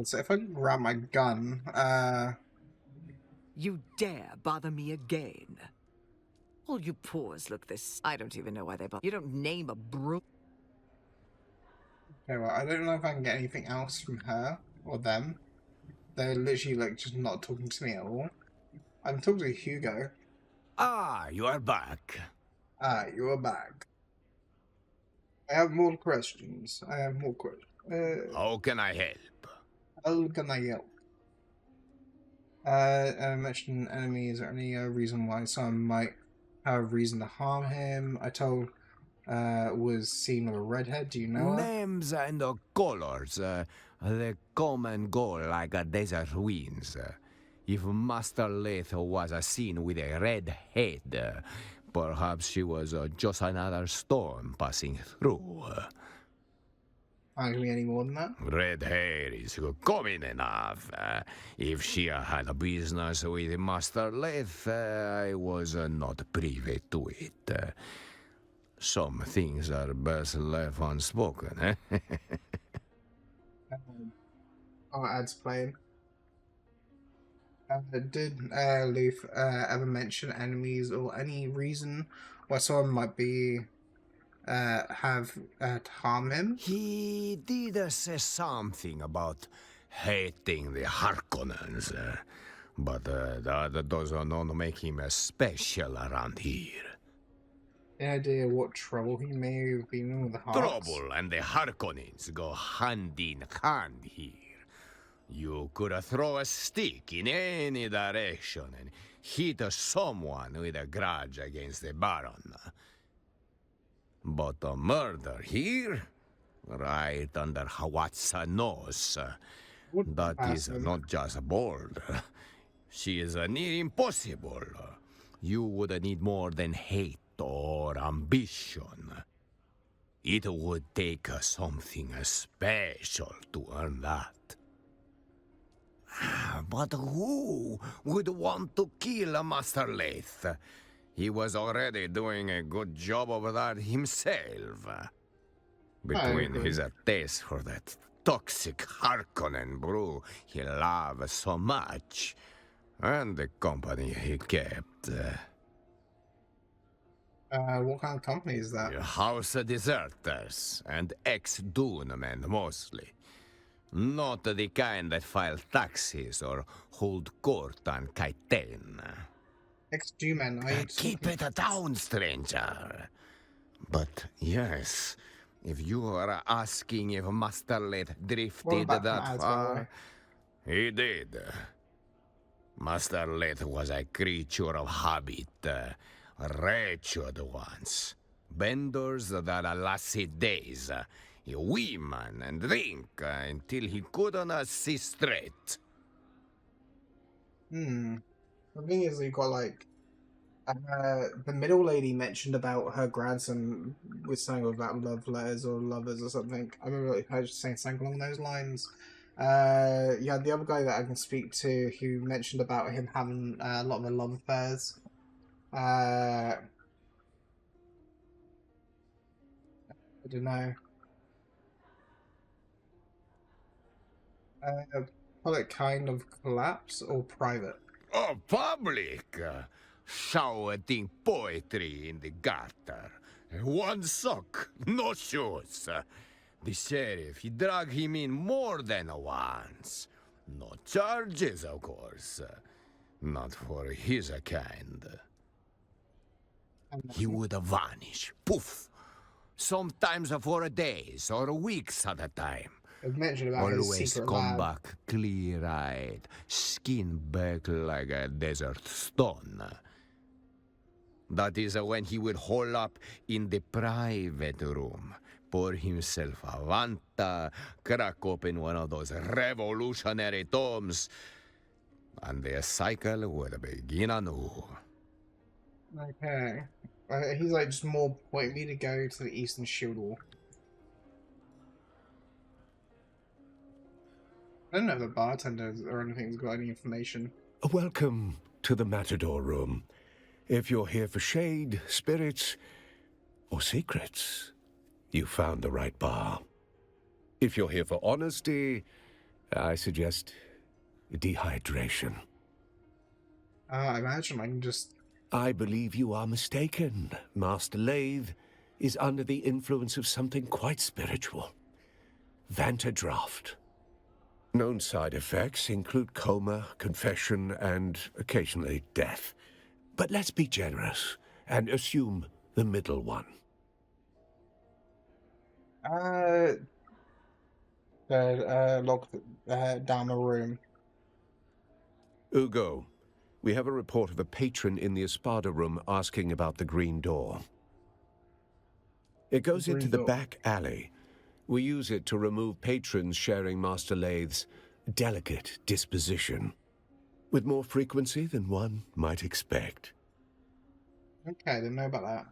So if I can grab my gun, You dare bother me again? All you pores look this. I don't even know why they bother. You don't name a brew. okay, well, I don't know if I can get anything else from her or them. They're literally like just not talking to me at all. I'm talking to Hugo. Ah, you are back. Ah, you are back. I have more questions. I have more questions. How can I help? How can I help? I mentioned enemies or any reason why someone might have reason to harm him. I told was seen with a redhead. Do you know her? Names and colors, they come and go like a desert winds. If Master Leth was seen with a red head, perhaps she was just another storm passing through. Can't give me any more than that. Red hair is common enough. If she had a business with Master Leth, I was not privy to it. Some things are best left unspoken, eh? Our ads playing. Did Luth ever mention enemies or any reason why someone might be have to harm him? He did say something about hating the Harkonnens, but that does not make him special around here. Any idea what trouble he may have been in with the Harks? Trouble and the Harkonnens go hand in hand here. You could throw a stick in any direction and hit someone with a grudge against the Baron. But a murder here? Right under Hawat's nose. What That is bastard. not just bold. She is near impossible. You would need more than hate or ambition. It would take something special to earn that. But who would want to kill Master Leth? He was already doing a good job of that himself. Between agree. his taste for that toxic Harkonnen brew he loved so much, and the company he kept. What kind of company is that? House deserters and ex-Dune men mostly. Not the kind that file taxes or hold court on Kaiten. Ex-G-Men, are you Keep it down, stranger. But yes, if you are asking if Master Leth drifted back from that ads, by the way. far, he did. Master Leth was a creature of habit, wretched once. Benders that lasted days, women and drink until he couldn't see straight. The thing is, you got like the middle lady mentioned about her grandson with something about love letters or lovers or something. I remember her just saying something along those lines. Yeah, the other guy that I can speak to who mentioned about him having a lot of love affairs. I don't know. Public kind of collapse or private? Oh, public! Shouting poetry in the gutter. One sock, no shoes. The sheriff, he dragged him in more than once. No charges, of course. Not for his kind. He would vanish, poof. Sometimes for days or weeks at a time. It mentioned about his Always secret come lab. back clear-eyed, skin back like a desert stone. That is when he would hole up in the private room, pour himself a Vanta, crack open one of those revolutionary tomes, and the cycle would begin anew. Okay. He's like just more pointing me to go to the Eastern Shield Wall. I don't know if the bartender or anything's got any information. Welcome to the Matador Room. If you're here for shade, spirits, or secrets, you found the right bar. If you're here for honesty I suggest dehydration. I imagine I can just... I believe you are mistaken. Master Lathe is under the influence of something quite spiritual. Vantadraft. Known side effects include coma, confession, and occasionally death. But let's be generous and assume the middle one. Lock down the room. Ugo, we have a report of a patron in the Espada room asking about the green door. It goes into the back alley. We use it to remove patrons sharing Master Lathe's delicate disposition, with more frequency than one might expect. Okay, I didn't know about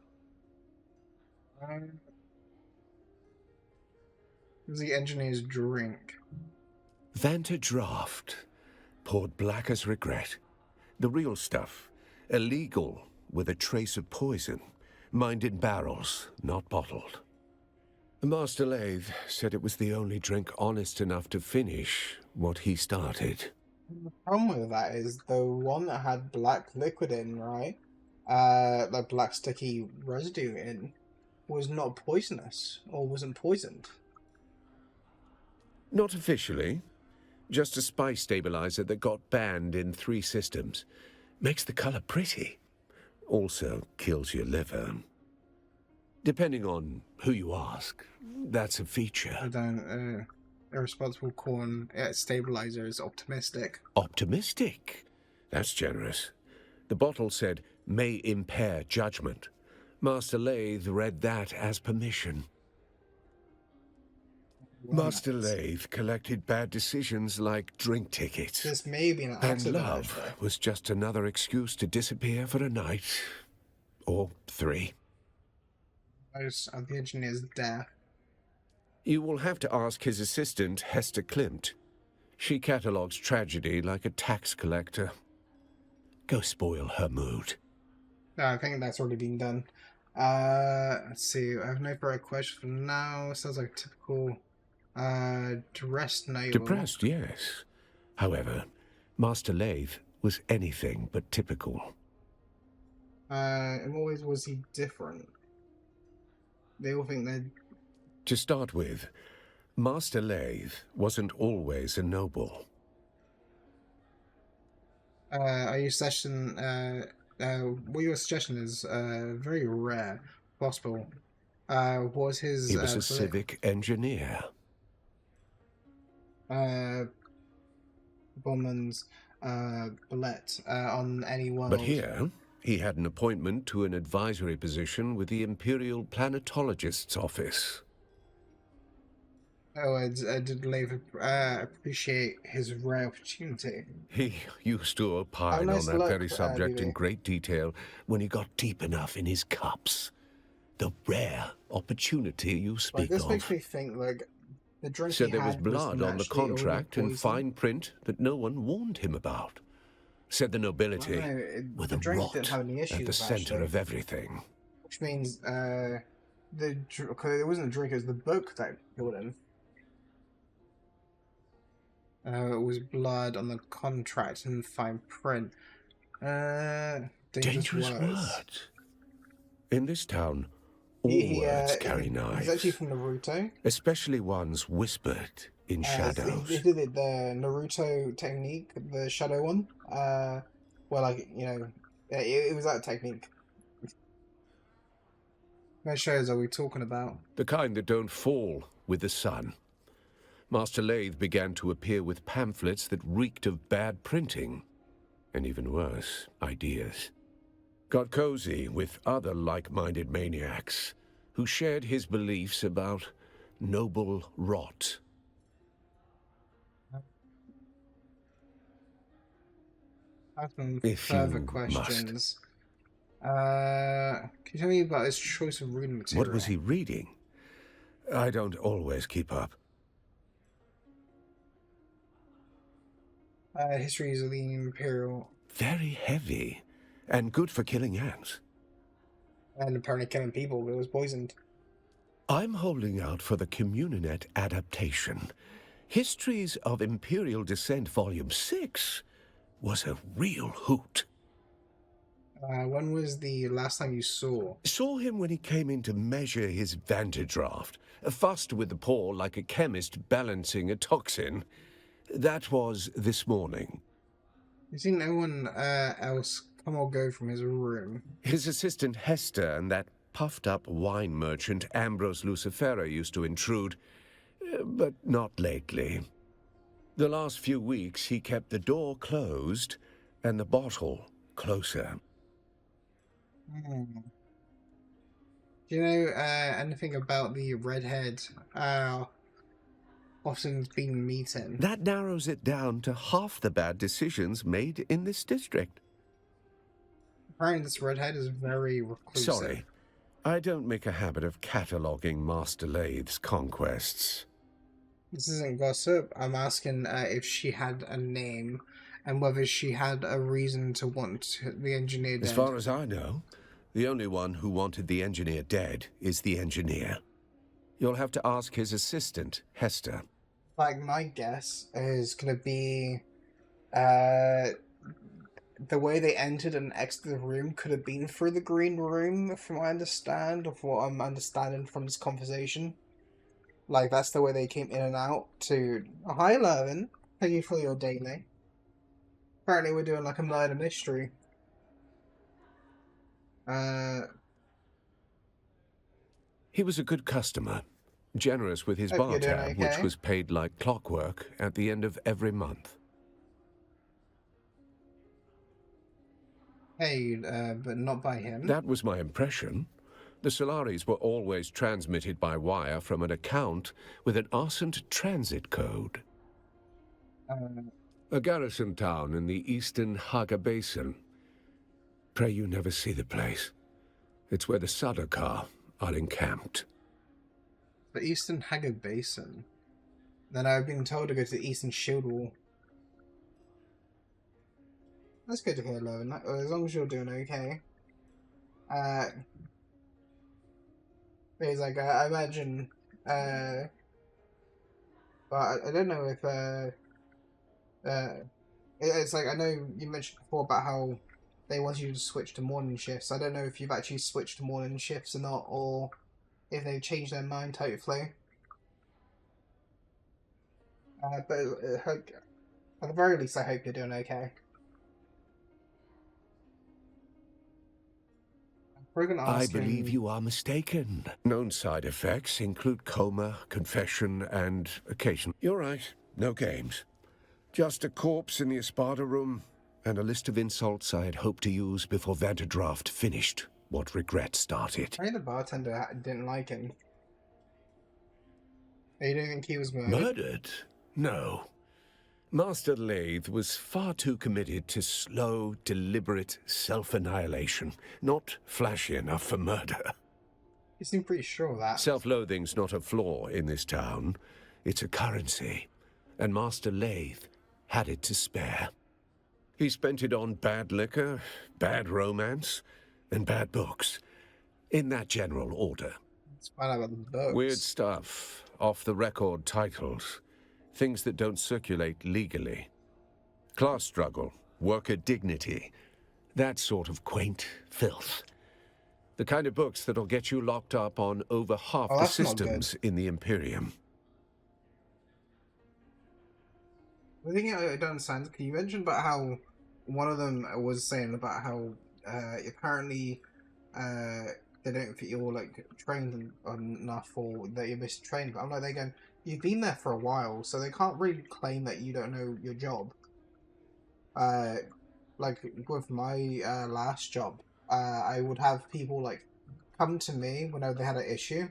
that. The engineer's drink. Vantadraft, poured black as regret. The real stuff, illegal with a trace of poison, mined in barrels, not bottled. Master Lathe said it was the only drink honest enough to finish what he started. The problem with that is the one that had black liquid in, right? Like black sticky residue in, was not poisonous, or wasn't poisoned. Not officially. Just a spice stabilizer that got banned in 3 systems. Makes the color pretty. Also kills your liver. Depending on who you ask, that's a feature. I don't, irresponsible corn stabilizer is optimistic. Optimistic? That's generous. The bottle said, may impair judgment. Master Lathe read that as permission. Master Lathe collected bad decisions like drink tickets. This may be an And accident, love actually. was just another excuse to disappear for a night. Or 3. Most of the engineer's death. You will have to ask his assistant, Hester Klimt. She catalogues tragedy like a tax collector. Go spoil her mood. No, I think that's already been done. Let's see. I have no further questions for now. Sounds like a typical dressed noble. Depressed, yes. However, Master Lathe was anything but typical. In what ways was he different? They all think they're... To start with, Master Lathe wasn't always a noble. Your suggestion, what your suggestion is very rare, possible. Was his... He was a civic engineer. Bondman's bullet on any world. But here, he had an appointment to an advisory position with the Imperial Planetologist's office. Oh, I did Leif appreciate his rare opportunity. He used to opine nice on that look, very subject in Vivi. great detail when he got deep enough in his cups. The rare opportunity you Like, speak this of. makes me think, like, the drink Said he there was had blood on the naturally already contract and poisoned. fine print that no one warned him about. Said the nobility Well, no, were the the drink rot didn't have any issues, at the center actually. of everything. Which means, it wasn't a drink, it was the book that killed him. It was blood on the contract and fine print. Dangerous words. In this town, all words carry knives. He's actually from Naruto. Especially ones whispered in shadows. He did it, the Naruto technique, the shadow one. Where, like, you know, it was that technique. What shows are we talking about? The kind that don't fall with the sun. Master Lathe began to appear with pamphlets that reeked of bad printing, and even worse, ideas. Got cozy with other like-minded maniacs who shared his beliefs about noble rot. I have some If further you questions. Can you tell me about his choice of reading material? What was he reading? I don't always keep up. Histories of the Imperial, Very heavy, and good for killing ants. and apparently killing people, but it was poisoned. I'm holding out for the Communinet adaptation. Histories of Imperial Descent Volume 6 was a real hoot. When was the last time you saw? Saw him when he came in to measure his vanderdraft. Fussed with the paw like a chemist balancing a toxin. That was this morning. You've seen no one else come or go from his room? His assistant Hester and that puffed-up wine merchant Ambrose Lucifera used to intrude, but not lately. The last few weeks he kept the door closed and the bottle closer. Hmm. Do you know anything about the redhead Austin's been meeting? That narrows it down to half the bad decisions made in this district. Apparently this redhead is very reclusive. Sorry, I don't make a habit of cataloguing Master Lathe's conquests. This isn't gossip. I'm asking if she had a name and whether she had a reason to want the engineer dead. As far as I know, the only one who wanted the engineer dead is the engineer. You'll have to ask his assistant, Hester. Like, my guess is going to be the way they entered and exited the room could have been through the green room, from what I understand, of what I'm understanding from this conversation. Like, that's the way they came in and out to... Oh, hi, Lervin. Thank you for your daily. Apparently we're doing, like, a murder mystery. He was a good customer, generous with his bar tab, which was paid like clockwork at the end of every month. Paid, but not by him. That was my impression. The salaries were always transmitted by wire from an account with an arsent transit code. A garrison town in the eastern Haga Basin. Pray you never see the place. It's where the Sardaukar are encamped. The eastern Haga Basin? Then I've been told to go to the eastern Shield Wall. That's good to hear, Lowen. As long as you're doing okay. Because, like, I imagine, but I don't know if, it's like, I know you mentioned before about how they want you to switch to morning shifts. I don't know if you've actually switched to morning shifts or not, or if they've changed their mind, hopefully. But at the very least, I hope you're doing okay. I believe you are mistaken. Known side effects include coma, confession, and occasion. You're right. No games. Just a corpse in the Espada room, and a list of insults I had hoped to use before Vanderdraft finished what regret started. I think the bartender didn't like him. You don't think he was murdered? Murdered? No. Master Lathe was far too committed to slow, deliberate self-annihilation, not flashy enough for murder. You seem pretty sure of that. Self-loathing's not a flaw in this town. It's a currency, and Master Lathe had it to spare. He spent it on bad liquor, bad romance, and bad books, in that general order. Let's find out about the books. Weird stuff, off-the-record titles. Things that don't circulate legally. Class struggle, worker dignity, that sort of quaint filth. The kind of books that'll get you locked up on over half the systems in the Imperium. The thing I don't understand, can you mention about how one of them was saying about how apparently they don't think you're like trained enough, or that you're mistrained, but I'm like, they're going, you've been there for a while, so they can't really claim that you don't know your job. Like with my last job, I would have people like come to me whenever they had an issue,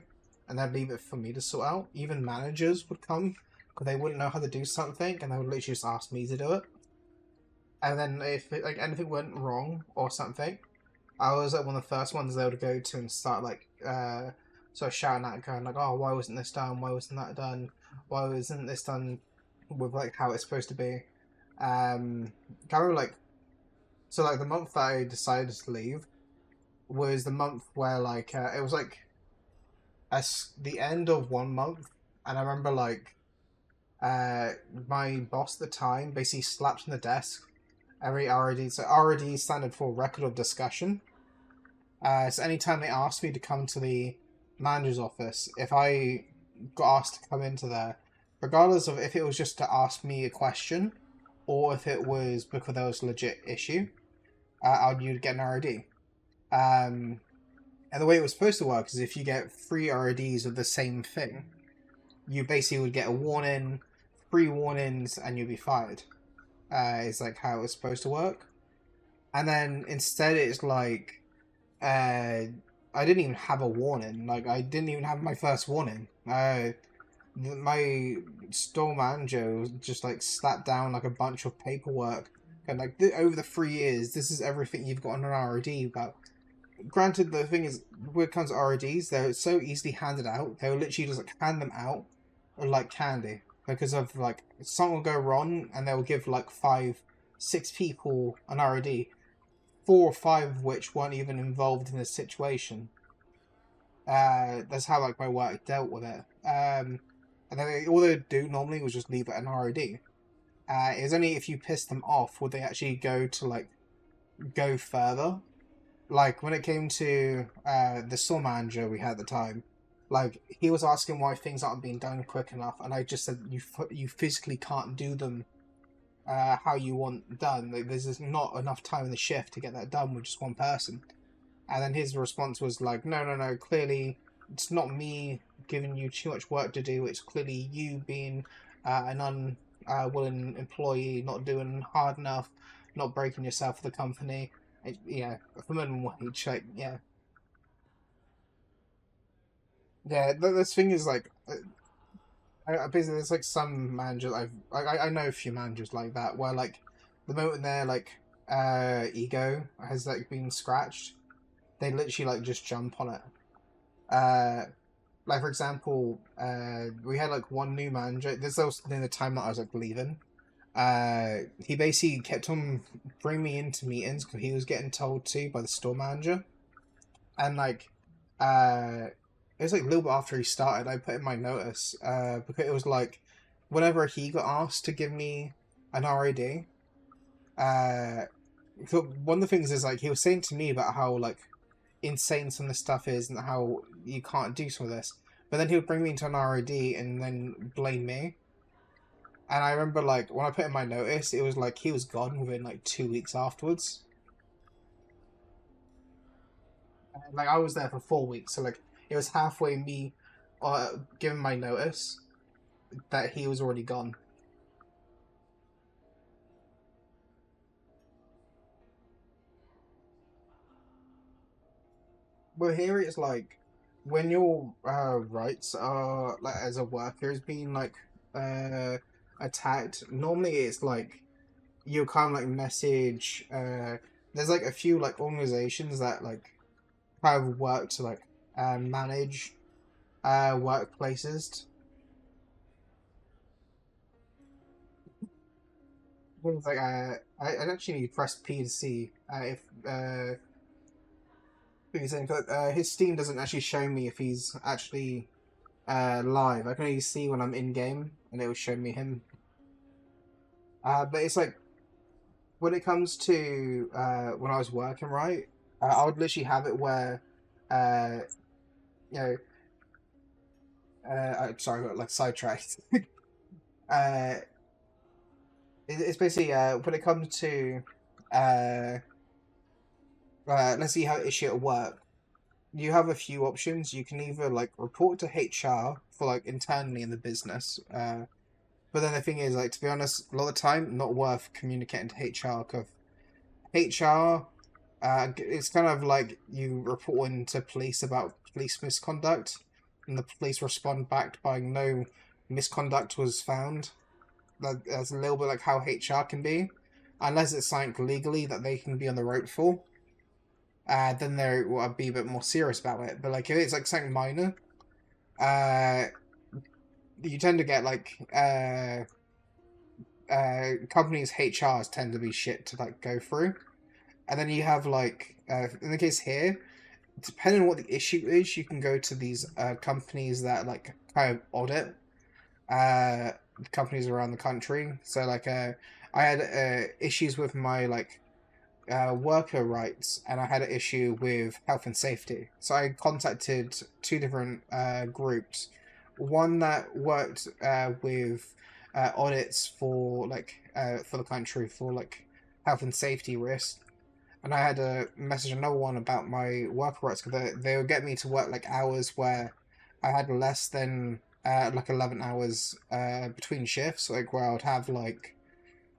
and they'd leave it for me to sort out. Even managers would come because they wouldn't know how to do something, and they would literally just ask me to do it. And then if like anything went wrong or something, I was like one of the first ones they would go to and start like sort of shouting at, going like, "Oh, why wasn't this done? Why wasn't that done? Why wasn't this done with like how it's supposed to be?" Kind of like, so like the month that I decided to leave was the month where like it was like the end of one month, and I remember like my boss at the time basically slapped on the desk every RD. So RD standard for record of discussion. So anytime they asked me to come to the manager's office, if I got asked to come into there, regardless of if it was just to ask me a question or if it was because there was a legit issue, you'd get an RD. And the way it was supposed to work is if you get 3 RDs of the same thing, you basically would get a warning, 3 warnings, and you'd be fired. Is like how it was supposed to work. And then instead it's like, I didn't even have a warning. Like, I didn't even have my first warning. My store manager just like slapped down like a bunch of paperwork and like over the 3 years, this is everything you've got on an RD. But granted, the thing is, when it comes to RDs, they're so easily handed out. They'll literally just like hand them out like candy because of like something will go wrong and they'll give like 5, 6 people an RD, 4 or 5 of which weren't even involved in the situation. That's how like my work dealt with it. And then all they'd do normally was just leave it an RD. It was only if you pissed them off would they actually go to like go further. Like when it came to the store manager we had at the time, like he was asking why things aren't being done quick enough, and I just said you physically can't do them how you want done. Like, there's just not enough time in the shift to get that done with just one person. And then his response was like, no, clearly it's not me giving you too much work to do, it's clearly you being an unwilling employee, not doing hard enough, not breaking yourself for the company. Yeah, for minimum wage, like, yeah. Yeah, this thing is like, basically there's like some managers, I know a few managers like that, where like, the moment their like, ego has like been scratched, they literally like just jump on it. Like for example, we had like one new manager. This was in the time that I was like leaving. He basically kept on bringing me into meetings because he was getting told to by the store manager, and like, it was like a little bit after he started. I put in my notice, because it was like, whenever he got asked to give me an RAD, one of the things is like he was saying to me about how like insane some of the stuff is and how you can't do some of this. But then he would bring me into an RAD and then blame me. And I remember like when I put in my notice, it was like he was gone within like 2 weeks afterwards. And, like I was there for 4 weeks, so like it was halfway me giving my notice that he was already gone. Well, here it's like when your rights are like as a worker is being like attacked. Normally, it's like you kind of like message. There's like a few like organizations that like have worked to like manage workplaces. Things like I actually need to press P to see if he's in, his Steam doesn't actually show me if he's actually live. I can only see when I'm in game, and it will show me him. But it's like when it comes to when I was working, right? I would literally have it where, you know, sorry, I got like sidetracked. It's basically when it comes to let's see how issue at work. You have a few options. You can either like report to HR for like internally in the business, but then the thing is, like, to be honest, a lot of the time not worth communicating to HR because HR, it's kind of like you reporting to police about police misconduct, and the police respond back by no misconduct was found. That's a little bit like how HR can be, unless it's something legally that they can be on the road for. Then they will be a bit more serious about it. But like if it's like something minor, you tend to get like companies' HRs tend to be shit to like go through, and then you have like in the case here, depending on what the issue is, you can go to these companies that like kind of audit. companies around the country. So like I had issues with my like worker rights, and I had an issue with health and safety. So I contacted two different groups. One that worked with audits for for the country for like health and safety risks, and I had to message another one about my worker rights because they would get me to work like hours where I had less than like 11 hours between shifts, like where I would have like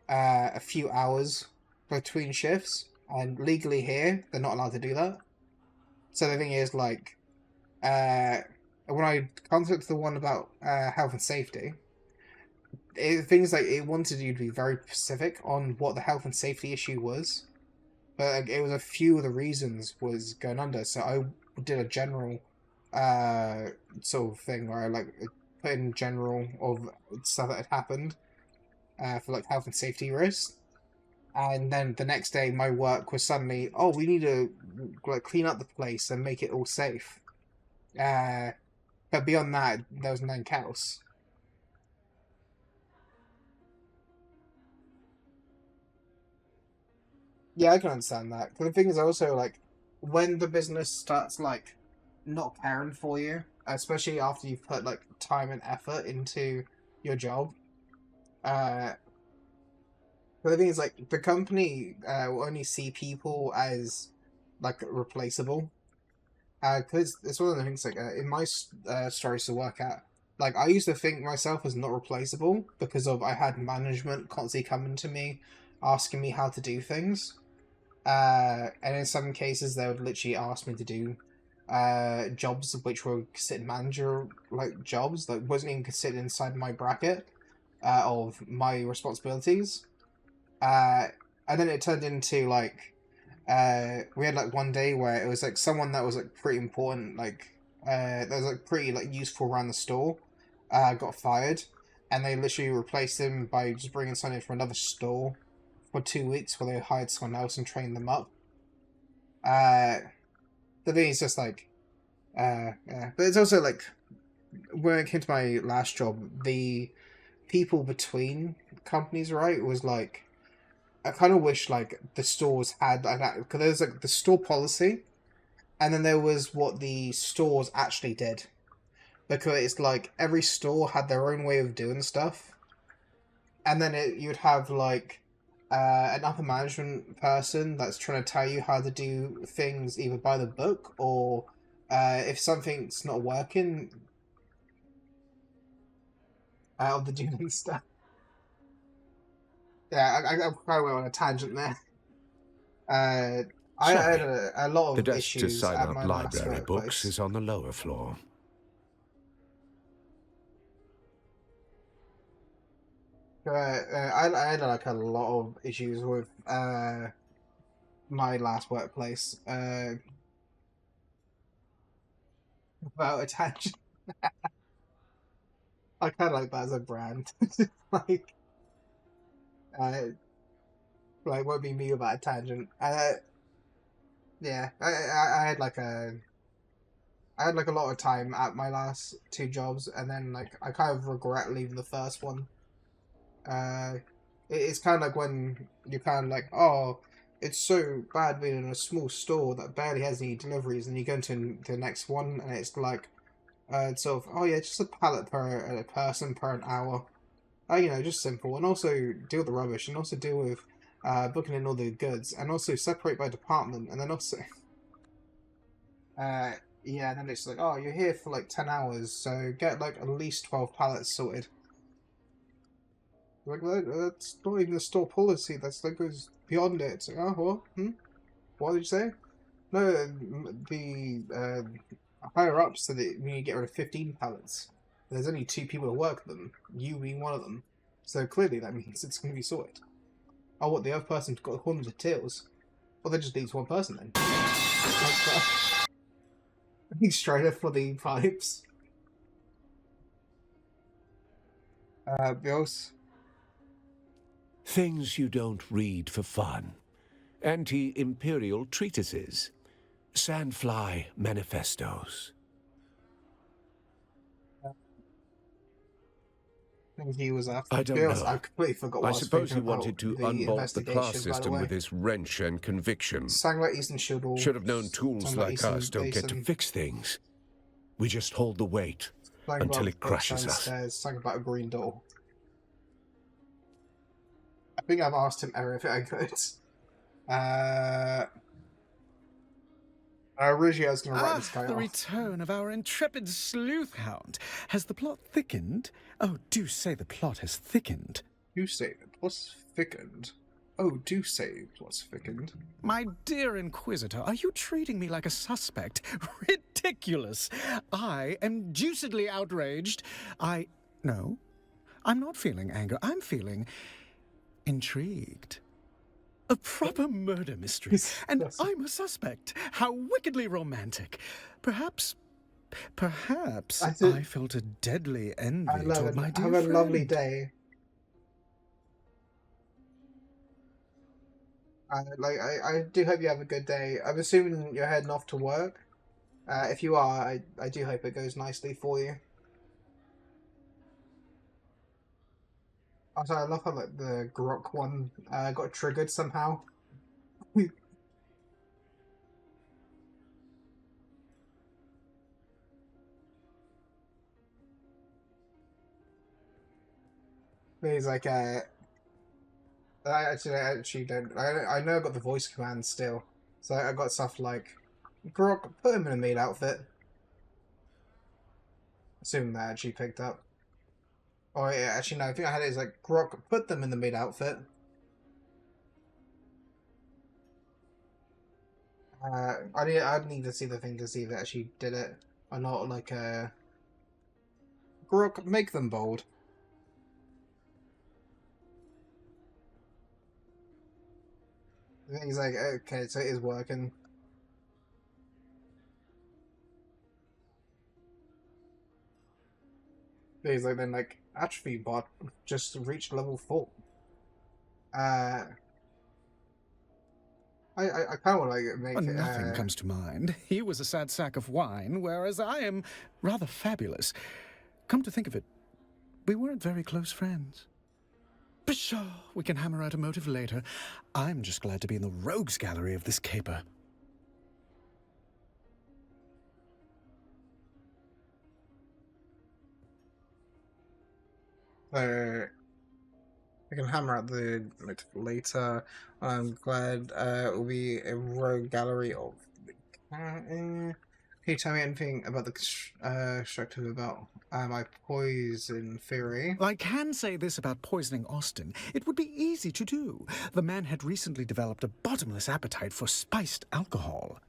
a few hours between shifts, and legally here they're not allowed to do that. So the thing is, like, uh, when I contacted the one about health and safety, things like it wanted you to be very specific on what the health and safety issue was, but like, it was a few of the reasons was going under. So I did a general sort of thing where I like put in general of stuff that had happened for like health and safety risks. And then the next day, my work was suddenly, oh, we need to like clean up the place and make it all safe. But beyond that, there was nothing else. Yeah, I can understand that. But the thing is also like when the business starts like not caring for you, especially after you've put like time and effort into your job. Uh, but the thing is like the company will only see people as like replaceable. Because it's one of the things like in my stories to work at, like I used to think myself as not replaceable because of I had management constantly coming to me, asking me how to do things. And in some cases they would literally ask me to do jobs which were considered manager like jobs that wasn't even considered inside my bracket of my responsibilities. Uh, and then it turned into like we had like one day where it was like someone that was like pretty important, like that was like pretty like useful around the store, got fired, and they literally replaced him by just bringing someone in from another store for 2 weeks, where they hired someone else and trained them up. Uh, the thing is just like, yeah, but it's also like when it came to my last job, the people between companies, right, was like I kind of wish like the stores had like that because there's like the store policy, and then there was what the stores actually did. Because it's like every store had their own way of doing stuff, and then you'd have like an upper management person that's trying to tell you how to do things either by the book or if something's not working, of the doing stuff. Yeah, I probably went on a tangent there. Uh, I had Sorry, a lot the of desk to issues sign at out my last library books workplace. is on the lower floor. I had like a lot of issues with my last workplace. About attachment, I kind of like that as a brand. like, uh, like won't be me about a tangent. Yeah, I had like I had like a lot of time at my last two jobs, and then like I kind of regret leaving the first one. Uh, it's kind of like when you're kind of like, oh, it's so bad being in a small store that barely has any deliveries, and you go into the next one, and it's like, sort of, oh yeah, just a pallet per a person per an hour. You know, just simple, and also deal with the rubbish, and also deal with booking in all the goods, and also separate by department, and then also, uh, yeah, then it's like, oh, you're here for like 10 hours, so get like at least 12 pallets sorted. Like that's not even the store policy. That goes beyond it. It's like, oh, what? What did you say? No, the higher ups said that we need to get rid of 15 pallets. There's only two people to work them. You being one of them. So clearly that means it's going to be sorted. Oh, what? The other person's got horns of tails. Well, that just leaves one person then. He's straight up for the pipes. Bills. Things you don't read for fun. Anti-imperial treatises. Sandfly manifestos. I think he was after. I To be don't honest, know. I completely forgot what I I was suppose thinking he about wanted to the unbolt the class investigation, by the system with way. his wrench and conviction. Sang like Eastern Shield or Should have known tools something like like Eastern us don't get to Basin. fix things. We just hold the weight Something until about it crushes us. downstairs. Something about a green door. I think I've asked him everything I could. Originally I was going to write this guy The off. return of our intrepid sleuth hound. Has the plot thickened? Oh, do say the plot has thickened. Do say it. What's thickened? Oh, do say what's thickened. My dear Inquisitor, are you treating me like a suspect? Ridiculous! I am deucedly outraged. No, I'm not feeling anger. I'm feeling intrigued. A proper murder mystery, and I'm a suspect. How wickedly romantic. Perhaps I felt a deadly envy toward my dear friend. Have a lovely friend. day. I do hope you have a good day. I'm assuming you're heading off to work. If you are, I do hope it goes nicely for you. Also, I love how like the Grok one got triggered somehow. He's like, I actually don't. I know I got the voice command still, so I got stuff like, Grok, put him in a meat outfit. Assuming that actually picked up. Oh yeah, actually no. I think I had it as like, Grok, put them in the meat outfit. I'd need to see the thing to see if it actually did it or not. Like, Grok, make them bold. I think he's like, okay, so it is working. He's like, then like, Achvi bot just reached level 4. I kind of like make it. Nothing comes to mind. He was a sad sack of wine, whereas I am rather fabulous. Come to think of it, we weren't very close friends. Pshaw, we can hammer out a motive later. I'm just glad to be in the rogues gallery of this caper. I can hammer out the motive later. I'm glad it will be a rogue gallery of. Can you tell me anything about the constructive about my poison theory? I can say this about poisoning Austin. It would be easy to do. The man had recently developed a bottomless appetite for spiced alcohol.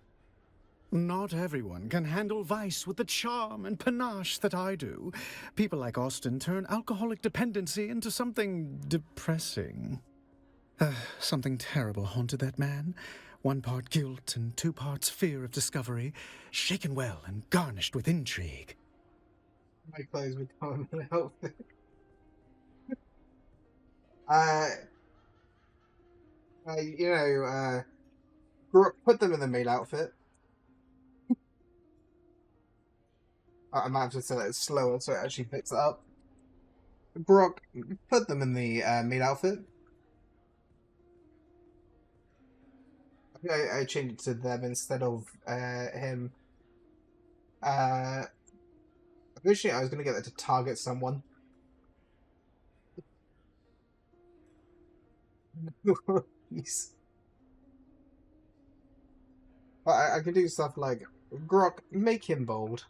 Not everyone can handle vice with the charm and panache that I do. People like Austin turn alcoholic dependency into something depressing. Something terrible haunted that man. 1 part guilt and 2 parts fear of discovery, shaken well and garnished with intrigue. My clothes would come and help. Put them in the maid outfit. I might have to say that slower so it actually picks it up. Brock, put them in the maid outfit. I changed it to them instead of him. Originally, I was going to get that to target someone. But I could do stuff like, Grok, make him bold.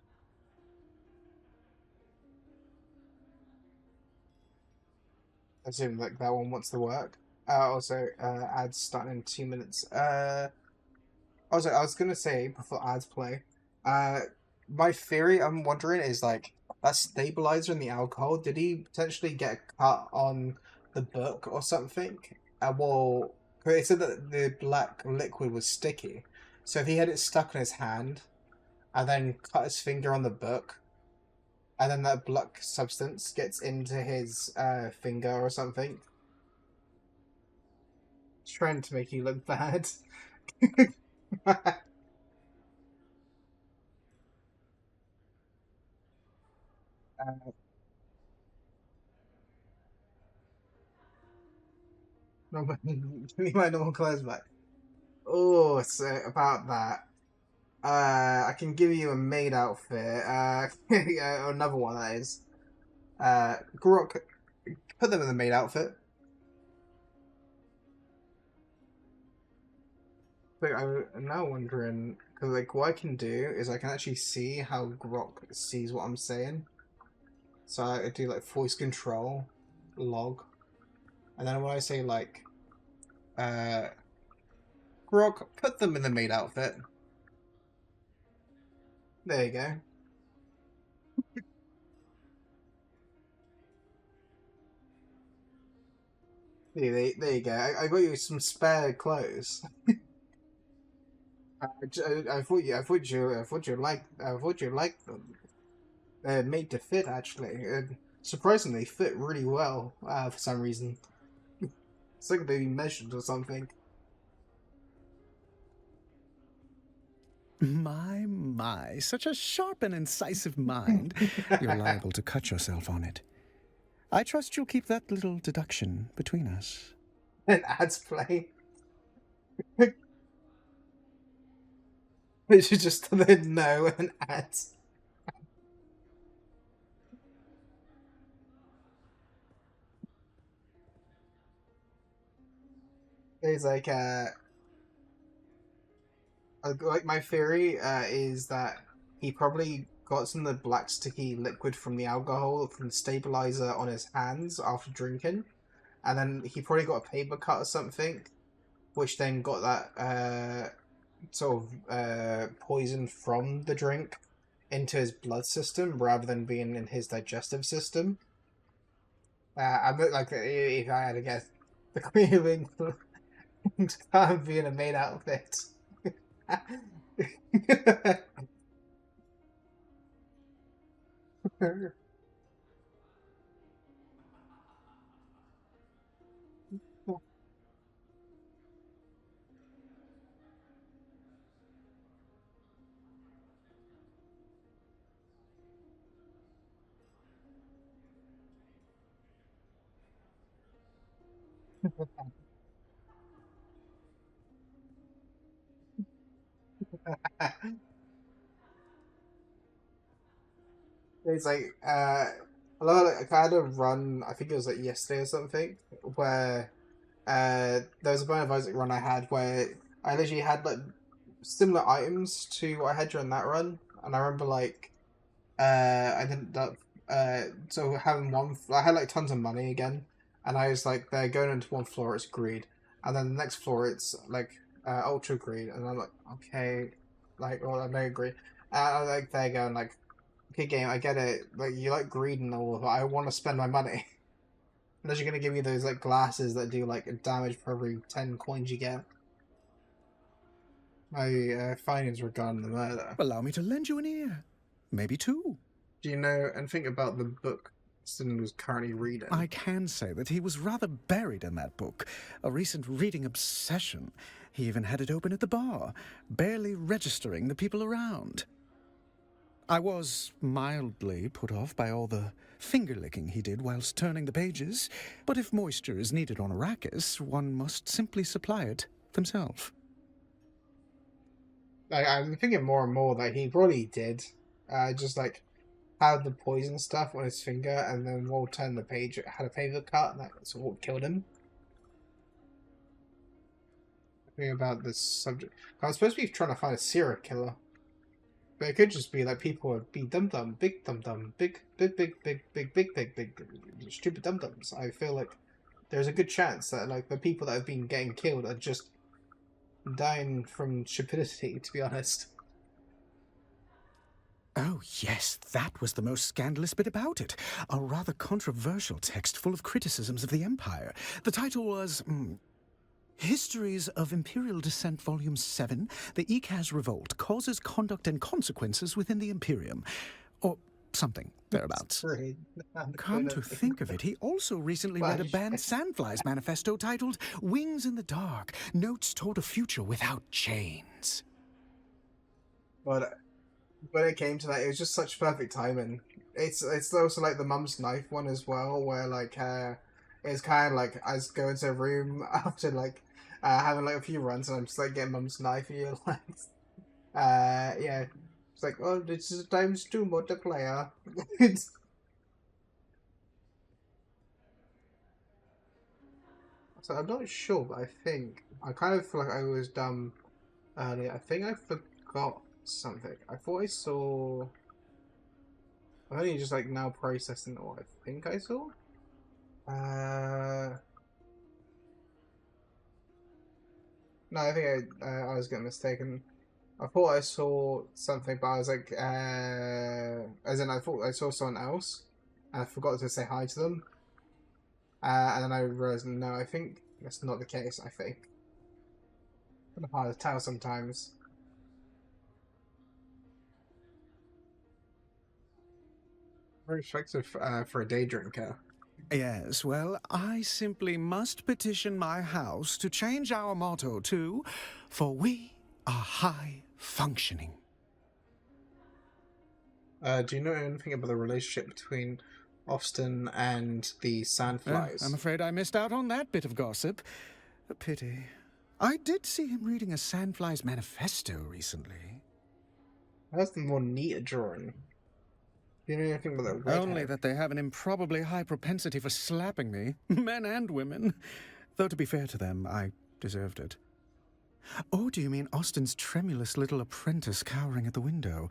I assume like that one wants to work. Also, ads starting in 2 minutes. Also, I was gonna say before ads play, my theory I'm wondering is like that stabilizer in the alcohol. Did he potentially get a cut on the book or something? Well, it said that the black liquid was sticky, so if he had it stuck in his hand and then cut his finger on the book, and then that black substance gets into his finger or something. Trying to make you look bad. Give me my normal clothes back. Oh, so about that. I can give you a maid outfit. Yeah, another one that is. Grok, put them in the maid outfit. But I'm now wondering, because like what I can do is I can actually see how Grok sees what I'm saying. So I do like voice control, log, and then when I say like, uh, Grok, put them in the maid outfit. There you go. There you go. I got you some spare clothes. I thought you liked them. They're made to fit, actually. Surprisingly, fit really well. For some reason, it's like they measured or something. My, such a sharp and incisive mind. You're liable to cut yourself on it. I trust you'll keep that little deduction between us. And ads play. It should just then know and ads. It's like my theory is that he probably got some of the black sticky liquid from the alcohol from the stabilizer on his hands after drinking, and then he probably got a paper cut or something, which then got that sort of poison from the drink into his blood system rather than being in his digestive system. I bet like if I had to guess, the Queen of England can't be in a maid outfit. It's like a lot of, like, I had a run. I think it was like yesterday or something, where there was a Burn of Isaac run I had where I literally had like similar items to what I had during that run, and I remember like I ended up so having one. I had like tons of money again, and I was like, they're going into one floor, it's greed, and then the next floor it's like ultra greed, and I'm like, okay, like, well, I'm very greed. I like there you go, and like, okay, game, I get it. Like, you like greed and all, but I want to spend my money. Unless you're gonna give me those like glasses that do like damage for every 10 coins you get. My findings regarding the murder. Allow me to lend you an ear. Maybe two. Do you know anything about the book Stin was currently reading? I can say that he was rather buried in that book. A recent reading obsession. He even had it open at the bar, barely registering the people around. I was mildly put off by all the finger-licking he did whilst turning the pages, but if moisture is needed on Arrakis, one must simply supply it themselves. I'm thinking more and more that he probably did. Just like had the poison stuff on his finger, and then while turning the page, it had a paper cut, and that's what killed him. Thinking about this subject, I was supposed to be trying to find a serial killer, but it could just be like people would be dum dum, big dum dum, big stupid dum dums. I feel like there's a good chance that like the people that have been getting killed are just dying from stupidity. To be honest. Oh, yes, that was the most scandalous bit about it. A rather controversial text full of criticisms of the Empire. The title was Histories of Imperial Descent, Volume 7, The Ikaz Revolt Causes, Conduct, and Consequences Within the Imperium. Or something thereabouts. Come to think of it, he also recently read a banned Sandflies manifesto titled Wings in the Dark, Notes Toward a Future Without Chains. But when it came to that, it was just such perfect timing. It's also like the Mum's Knife one as well, where like it's kind of like I just go into a room after like having like a few runs, and I'm just like getting mum's knife here, like yeah, it's like, oh, this is times 2 multiplayer. So I'm not sure, but I think I kind of feel like I was dumb earlier. I think I forgot something. I thought I saw. I'm only just like now processing what I think I saw. No, I think I was getting mistaken. I thought I saw something, but I was like, as in I thought I saw someone else, and I forgot to say hi to them. And then I realized, no, I think that's not the case. I think it's kind of hard to tell sometimes. Very effective for a day drinker. Yes, well, I simply must petition my house to change our motto to, for we are high functioning. Do you know anything about the relationship between Austin and the Sandflies? I'm afraid I missed out on that bit of gossip. A pity. I did see him reading a Sandflies manifesto recently. That's the more neat drawing. Do you know anything about that redhead? Only that they have an improbably high propensity for slapping me, men and women. Though to be fair to them, I deserved it. Or do you mean Austin's tremulous little apprentice cowering at the window?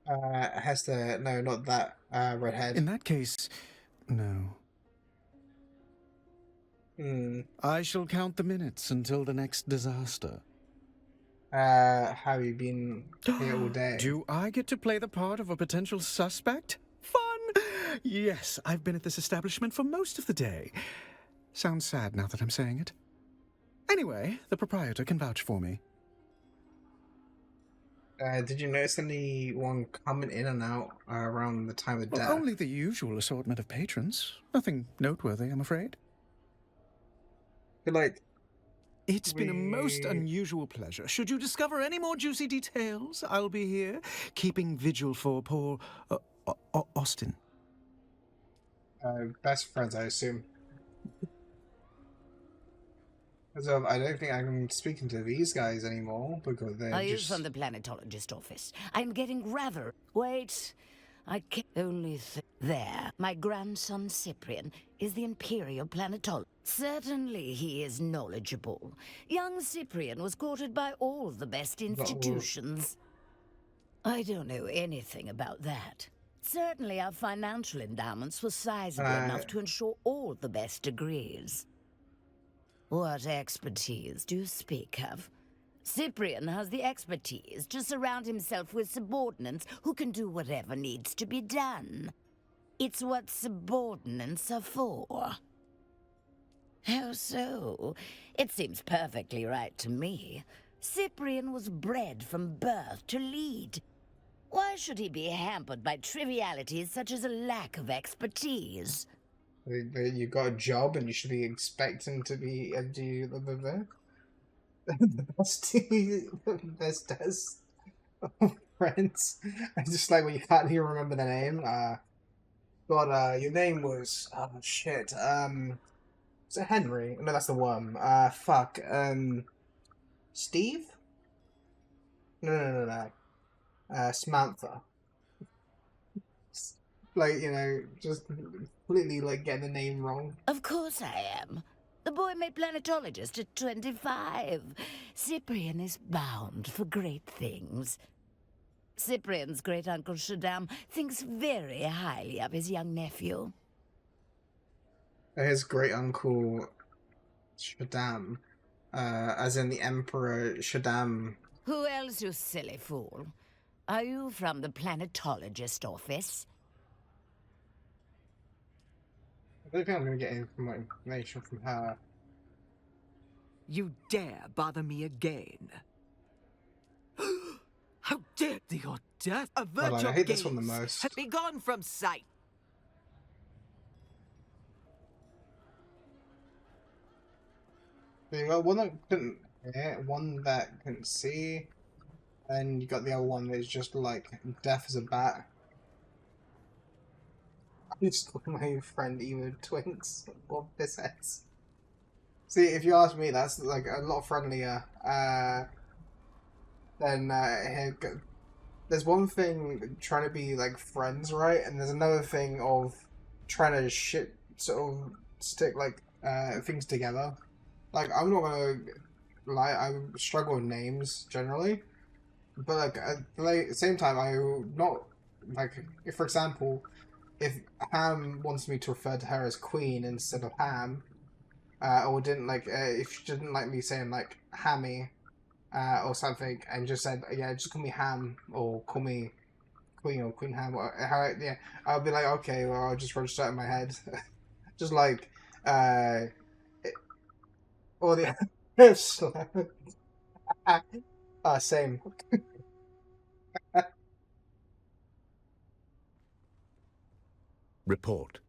Hester, no, not that redhead. In that case, no. I shall count the minutes until the next disaster. Have you been here all day? Do I get to play the part of a potential suspect? Fun! Yes, I've been at this establishment for most of the day. Sounds sad now that I'm saying it. Anyway, the proprietor can vouch for me. Did you notice anyone coming in and out around the time of death? Well, only the usual assortment of patrons. Nothing noteworthy, I'm afraid. Feel like it's been a most unusual pleasure. Should you discover any more juicy details, I'll be here, keeping vigil for poor Austin. Best friends, I assume. So I don't think I'm speaking to these guys anymore because they're Are just... you from the planetologist office? I'm getting rather... Wait, I can only there. My grandson Cyprian is the Imperial planetologist. Certainly he is knowledgeable. Young Cyprian was courted by all the best institutions. I don't know anything about that. Certainly our financial endowments were sizable enough to ensure all the best degrees. What expertise do you speak of? Cyprian has the expertise to surround himself with subordinates who can do whatever needs to be done. It's what subordinates are for. How so? It seems perfectly right to me. Cyprian was bred from birth to lead. Why should he be hampered by trivialities such as a lack of expertise? You got a job and you should be expecting to be the best friends. I just like when you can't even remember the name. God, your name was shit. Was it Henry? No, that's the worm. Fuck. Steve? No. Samantha. Like, you know, just completely, like, getting the name wrong. Of course I am. The boy made planetologist at 25. Cyprian is bound for great things. Cyprian's great-uncle Shaddam thinks very highly of his young nephew. His great-uncle Shaddam, as in the Emperor Shaddam. Who else, you silly fool? Are you from the planetologist office? I don't think I'm going to get any more information from her. You dare bother me again? How dare the audacity! Avert your I hate gaze. this one the most. Be gone from sight. So you got one that couldn't hear, one that couldn't see, and you got the other one that's just like deaf as a bat. Just call my friend either Twinks or Pissheads. See, if you ask me, that's like a lot friendlier. Than there's one thing trying to be like friends, right? And there's another thing of trying to sort of stick like things together. Like I'm not gonna lie, I struggle with names generally, but like at the same time, I not like if for example, if Ham wants me to refer to her as Queen instead of Ham, or didn't like if she didn't like me saying like Hammy or something, and just said, yeah, just call me Ham or call me Queen or Queen Ham. Or how, yeah, I'll be like, okay, well, I'll just register it in my head. Just like, uh, or the same. Report.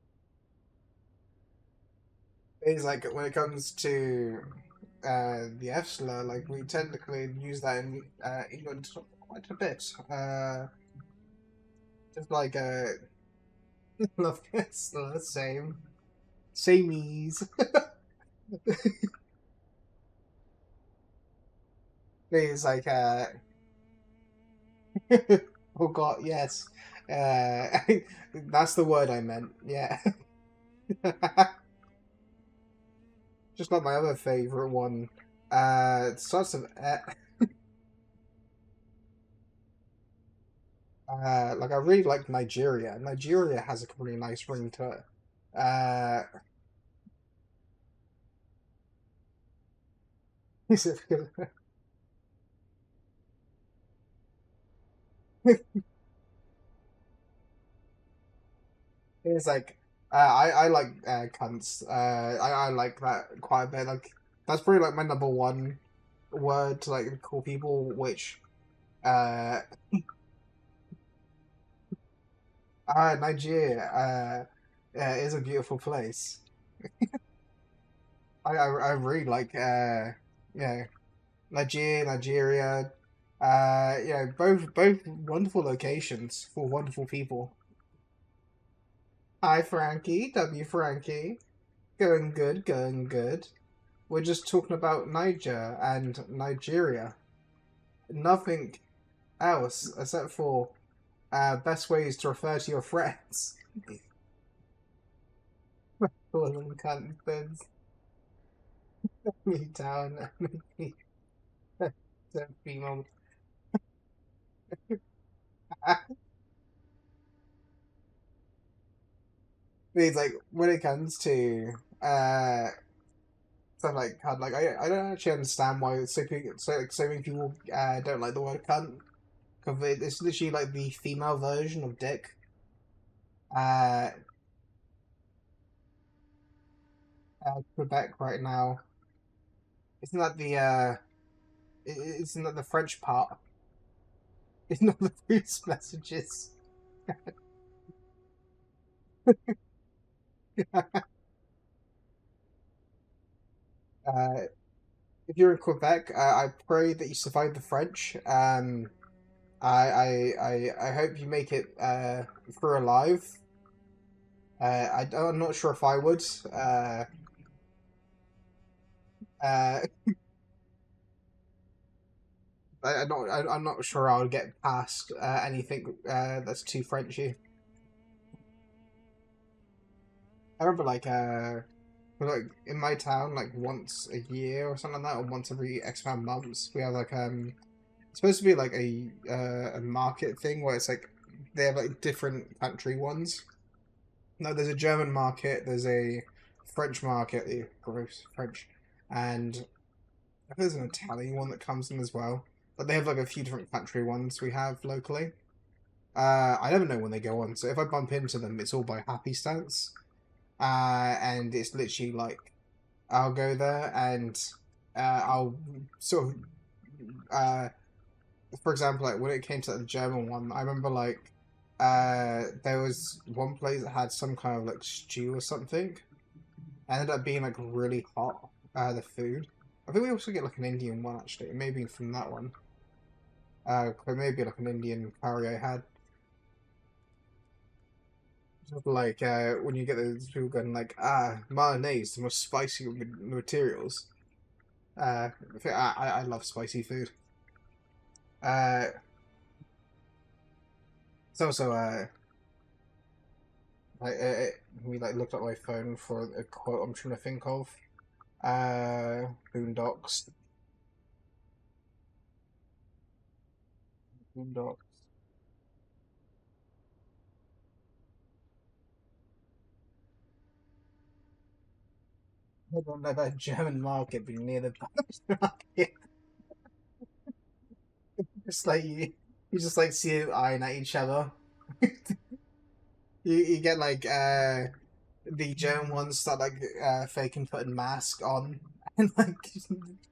It's like when it comes to the F slur, like we technically use that in England quite a bit. Just like love slur, same, sameys. It's like oh god, yes. That's the word I meant. Yeah. Just like my other favorite one. It starts with like I really like Nigeria. Nigeria has a really nice ring to it. Is it it's like I like cunts. I like that quite a bit. Like that's probably like my number one word to like call people, which uh Nigeria is a beautiful place. I really like yeah, Nigeria. Yeah, both wonderful locations for wonderful people. Hi Frankie, W Frankie. Going good, going good. We're just talking about Niger and Nigeria. Nothing else except for best ways to refer to your friends. Call them cunt birds. Me down. Me female. It's like when it comes to stuff like cunt, like I don't actually understand why so many people don't like the word cunt because it's literally like the female version of dick. Uh, Quebec right now. Isn't that the isn't that the French part? It's not the Bruce messages. uh, if you're in Quebec, I pray that you survive the French. I hope you make it through alive. I'm not sure if I would. Uh, I'm not sure I would get past anything that's too Frenchy. I remember like in my town, like once a year or something like that, or once every X amount of months, we have like it's supposed to be like a market thing where it's like they have like different country ones. No, there's a German market, there's a French market, gross French, and I think there's an Italian one that comes in as well. But they have like a few different country ones we have locally. I never know when they go on, so if I bump into them, it's all by happenstance. And it's literally like I'll go there and I'll sort of for example, like when it came to the German one, I remember like there was one place that had some kind of like stew or something. Ended up being like really hot. The food. I think we also get like an Indian one actually. It may be from that one. It may be like an Indian curry I had. Sort of like when you get those people going like, mayonnaise, the most spicy materials. I love spicy food. Uh, it's also like we like looked at my phone for a quote I'm trying to think of. Boondocks. Boondocks. I don't know about German market being near the Polish market. Just like you just like see it eyeing at each other. You get like the German ones start like faking putting mask on and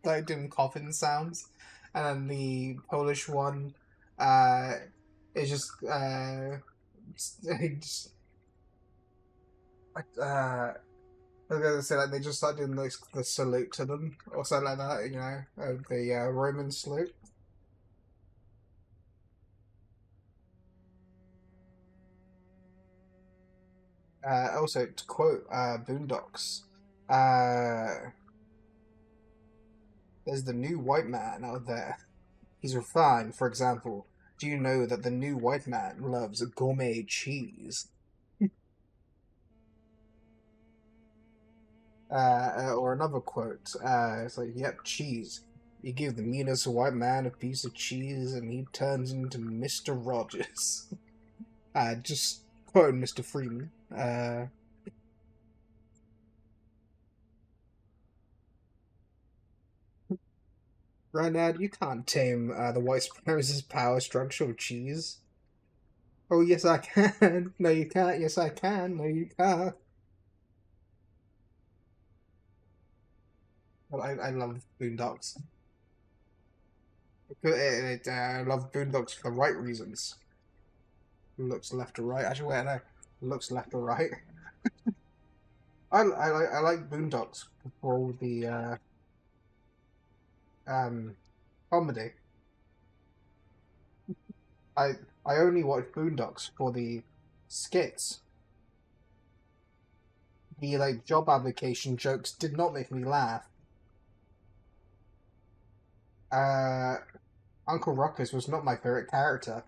like doing coughing sounds, and then the Polish one uh is just just, like I was gonna say like they just start doing like the salute to them or something like that, you know, the Roman salute. Also, to quote Boondocks, uh, there's the new white man out there. He's refined, for example. Do you know that the new white man loves gourmet cheese? Or another quote, it's like, yep, cheese. You give the meanest white man a piece of cheese and he turns into Mr. Rogers. Just quoting Mr. Freeman. Granddad, you can't tame the white supremacist power structure of cheese. Oh, yes, I can. No, you can't. Yes, I can. No, you can't. Well, I love Boondocks. I love Boondocks for the right reasons. Looks left or right. Actually, wait, no. Looks left or right. I like Boondocks for all the um comedy. I I only watch Boondocks for the skits. The like job application jokes did not make me laugh. Uh, Uncle Ruckus was not my favorite character.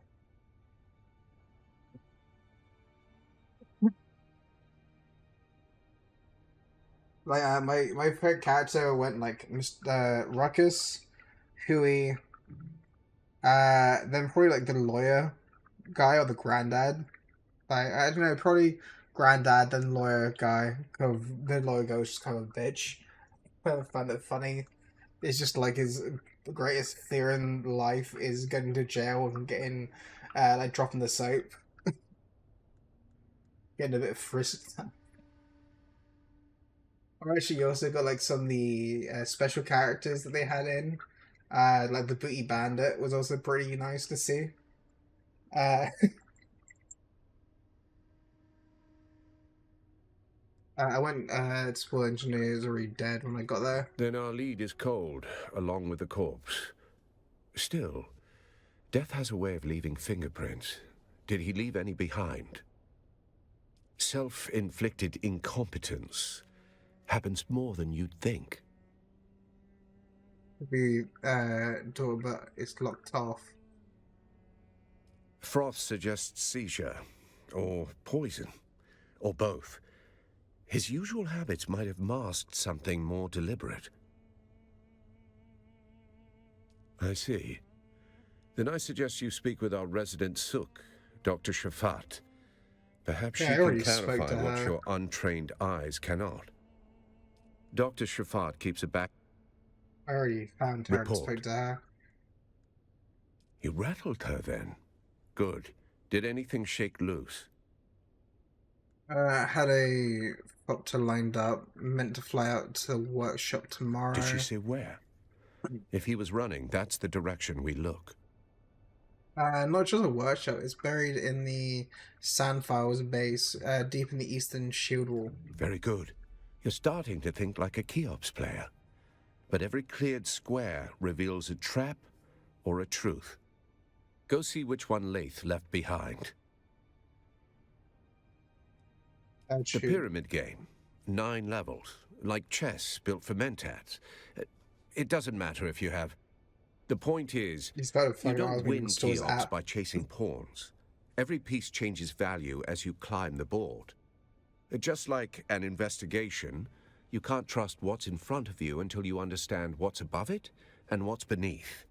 Like my favorite character went like Mr. Ruckus, Huey, then probably like the lawyer guy or the granddad. Like I don't know, probably granddad then lawyer guy. Cause the lawyer guy was just kind of a bitch. I find it funny. It's just like his greatest fear in life is getting to jail and getting like dropping the soap, getting a bit frisked. Or actually, you also got like some of the special characters that they had in. Like the Booty Bandit was also pretty nice to see. Uh, I went Explorer Engineer is already dead when I got there. Then our lead is cold, along with the corpse. Still, death has a way of leaving fingerprints. Did he leave any behind? Self-inflicted incompetence happens more than you'd think. The door, but it's locked off. Froth suggests seizure, or poison, or both. His usual habits might have masked something more deliberate. I see. Then I suggest you speak with our resident Sook, Dr. Shafat. Perhaps she can clarify what your untrained eyes cannot. Dr. Shafat keeps a back... I already found her and spoke to her. You rattled her then? Good. Did anything shake loose? Had a doctor lined up, meant to fly out to the workshop tomorrow. Did she say where? If he was running, that's the direction we look. Not just a workshop, it's buried in the Sandfiles base, deep in the eastern shield wall. Very good. You're starting to think like a Cheops player. But every cleared square reveals a trap or a truth. Go see which one Lath left behind. The pyramid game. 9 levels. Like chess built for mentats. It doesn't matter if you have... The point is, He's better you fucking don't win install his key-ops app. by chasing pawns. Every piece changes value as you climb the board. Just like an investigation, you can't trust what's in front of you until you understand what's above it and what's beneath.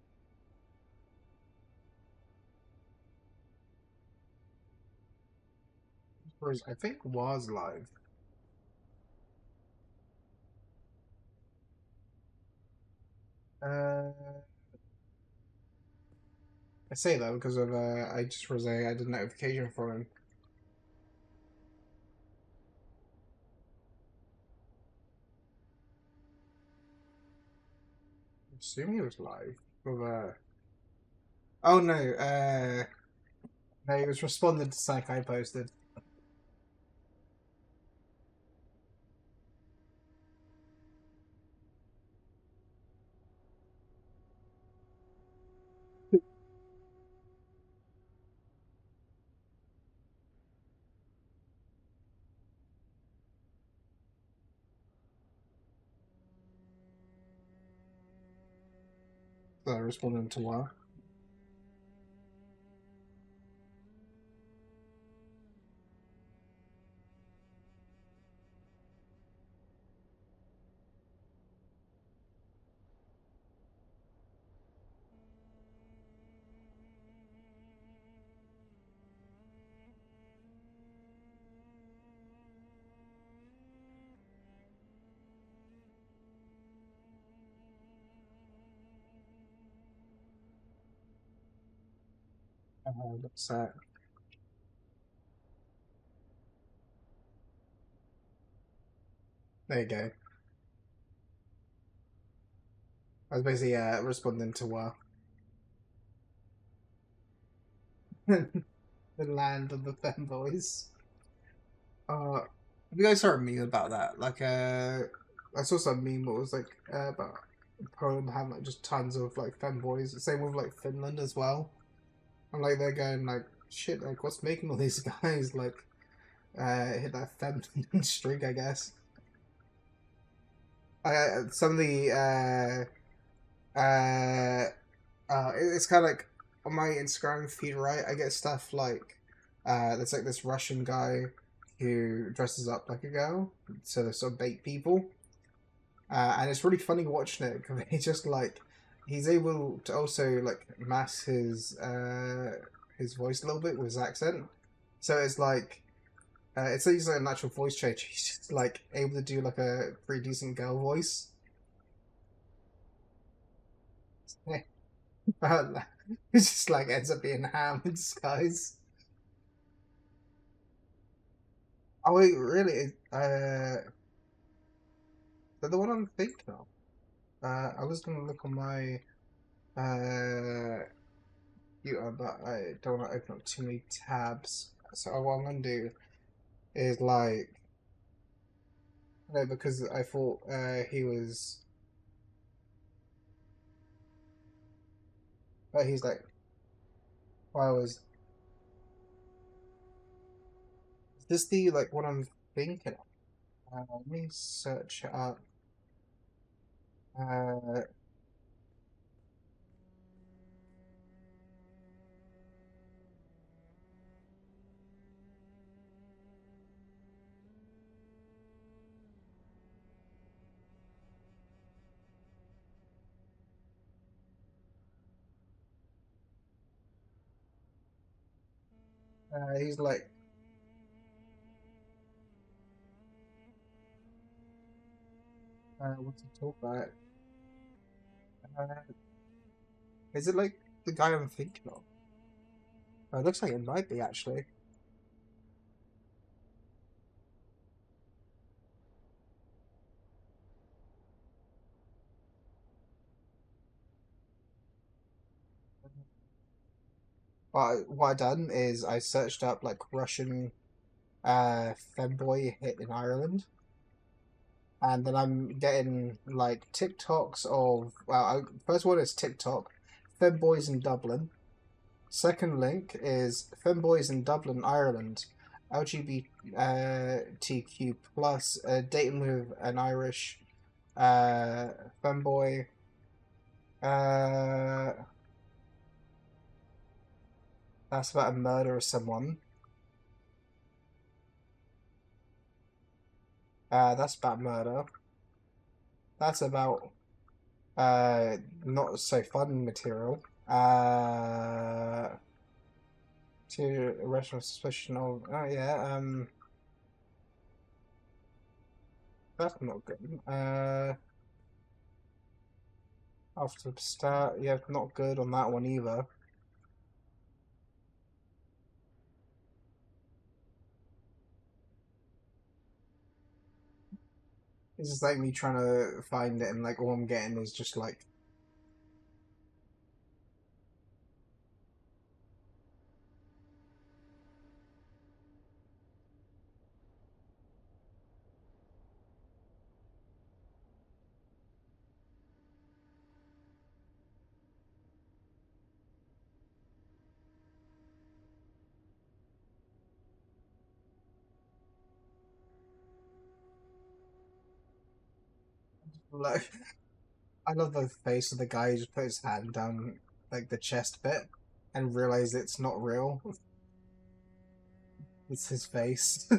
I think was live. I say that because of I just was I did a notification from him. I assume he was live. With, oh no, no, he was responding to something I posted. Responding to what? What's that? There you go. I was basically responding to the land of the femboys. You guys saw a meme about that? Like, I saw some meme that was like about Poland having like just tons of like femboys. Same with like Finland as well. And like they're going like, shit, like what's making all these guys like hit that feminine streak? I guess. Some of the it's kind of like on my Instagram feed, right? I get stuff like there's like this Russian guy who dresses up like a girl, so they sort of bait people, and it's really funny watching it because he's just like he's able to also like mask his voice a little bit with his accent, so it's like it's like a natural voice change. He's just like able to do like a pretty decent girl voice. It's just like ends up being Ham in disguise. Oh wait, really? The one I'm thinking of. I was gonna look on my computer, but I don't want to open up too many tabs. So what I'm gonna do is like, no, because I thought he was. He's like, well, I was. Is this the like what I'm thinking of? Let me search it up. Uh, he's like, what's he talk about? Uh, is it like the guy I'm thinking of? It looks like it might be actually. What I done is I searched up like Russian femboy hit in Ireland, and then I'm getting like TikToks of first one is TikTok, femboys in Dublin. Second link is femboys in Dublin, Ireland. LGBTQ plus, dating with an Irish femboy. That's about a murder of someone. That's about murder. That's about not so fun material. To arrest on suspicion of, oh yeah, that's not good. After the start, yeah, not good on that one either. It's just like me trying to find it, and like all I'm getting is just like like I love the face of the guy who just put his hand down like the chest bit and realize it's not real. It's his face.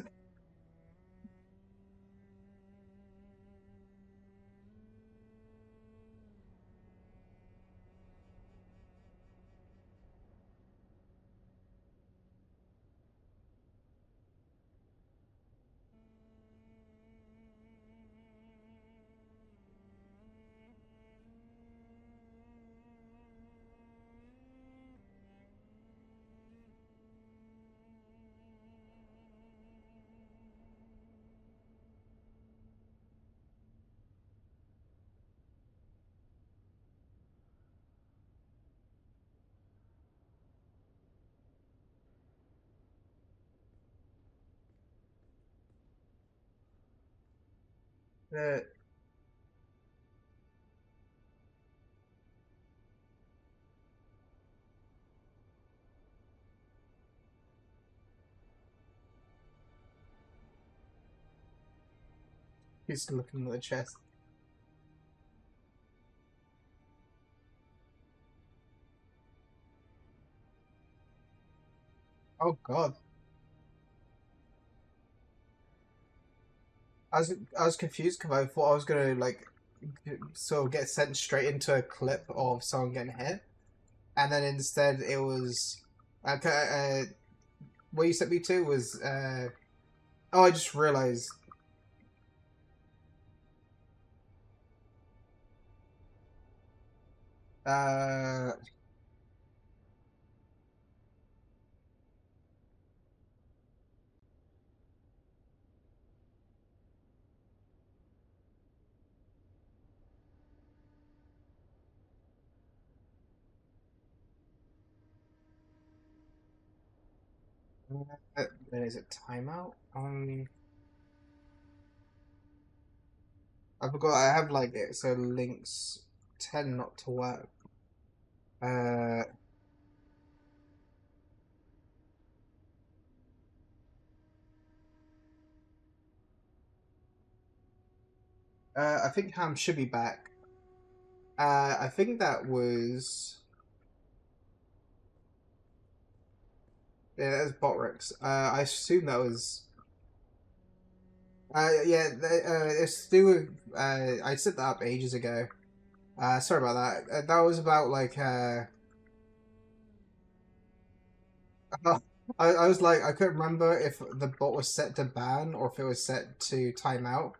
uh, he's looking at the chest. Oh God. I was confused because I thought I was gonna like sort of get sent straight into a clip of someone getting hit, and then instead it was what you sent me to was oh, I just realized uh then is it timeout? I forgot I have like it so links tend not to work. Uh, I think Ham should be back. I think that was yeah, that was Botrix. I assume that was yeah, it's to do with I set that up ages ago. Sorry about that. That was about like I was like I couldn't remember if the bot was set to ban or if it was set to timeout.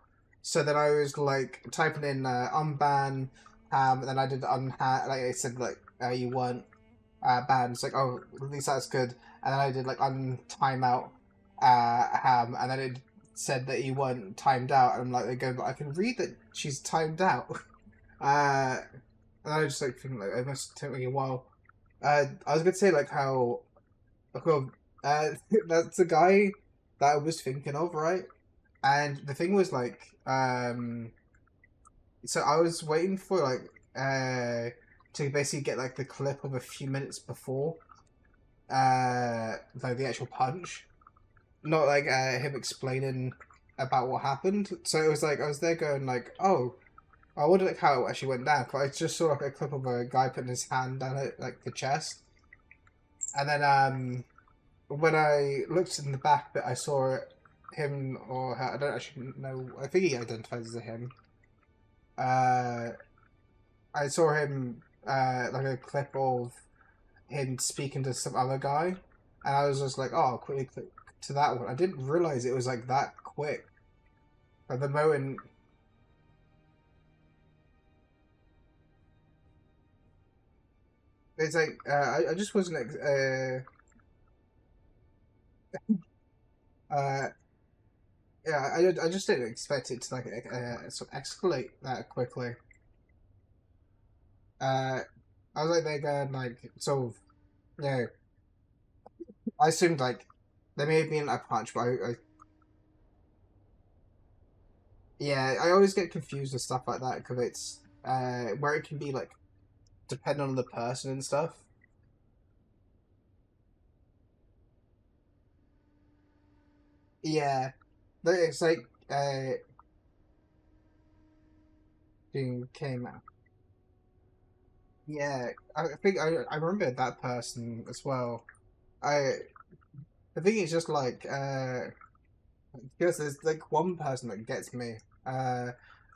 So then I was like typing in unban and then I did unha like I said like you weren't banned. It's like oh at least that's good. And then I did like untimeout ham and then it said that you weren't timed out and I'm like they go but I can read that she's timed out. And I was just like thinking like it must take me a while. I was gonna say like how well, that's the guy that I was thinking of, right? And the thing was like, so I was waiting for like to basically get like the clip of a few minutes before like the actual punch. not like him explaining about what happened. So it was like I was there going like, oh, I wonder like how it actually went down. 'Cause I just saw like a clip of a guy putting his hand down it like the chest, and then when I looked in the back bit, I saw him or her. I don't actually know. I think he identifies as a him. Uh, I saw him like a clip of him speaking to some other guy, and I was just like, oh, I'll quickly click to that one. I didn't realize it was like that quick. At the moment, it's like I just wasn't uh yeah, I just didn't expect it to like sort of escalate that quickly. Uh, I was like they're going like sort of you know I assumed like there may have been a punch, but yeah, I always get confused with stuff like that because it's where it can be like depending on the person and stuff. Yeah, it's like Dune came out. Yeah, I think I remember that person as well. I I think it's just like because there's like one person that gets me. Uh,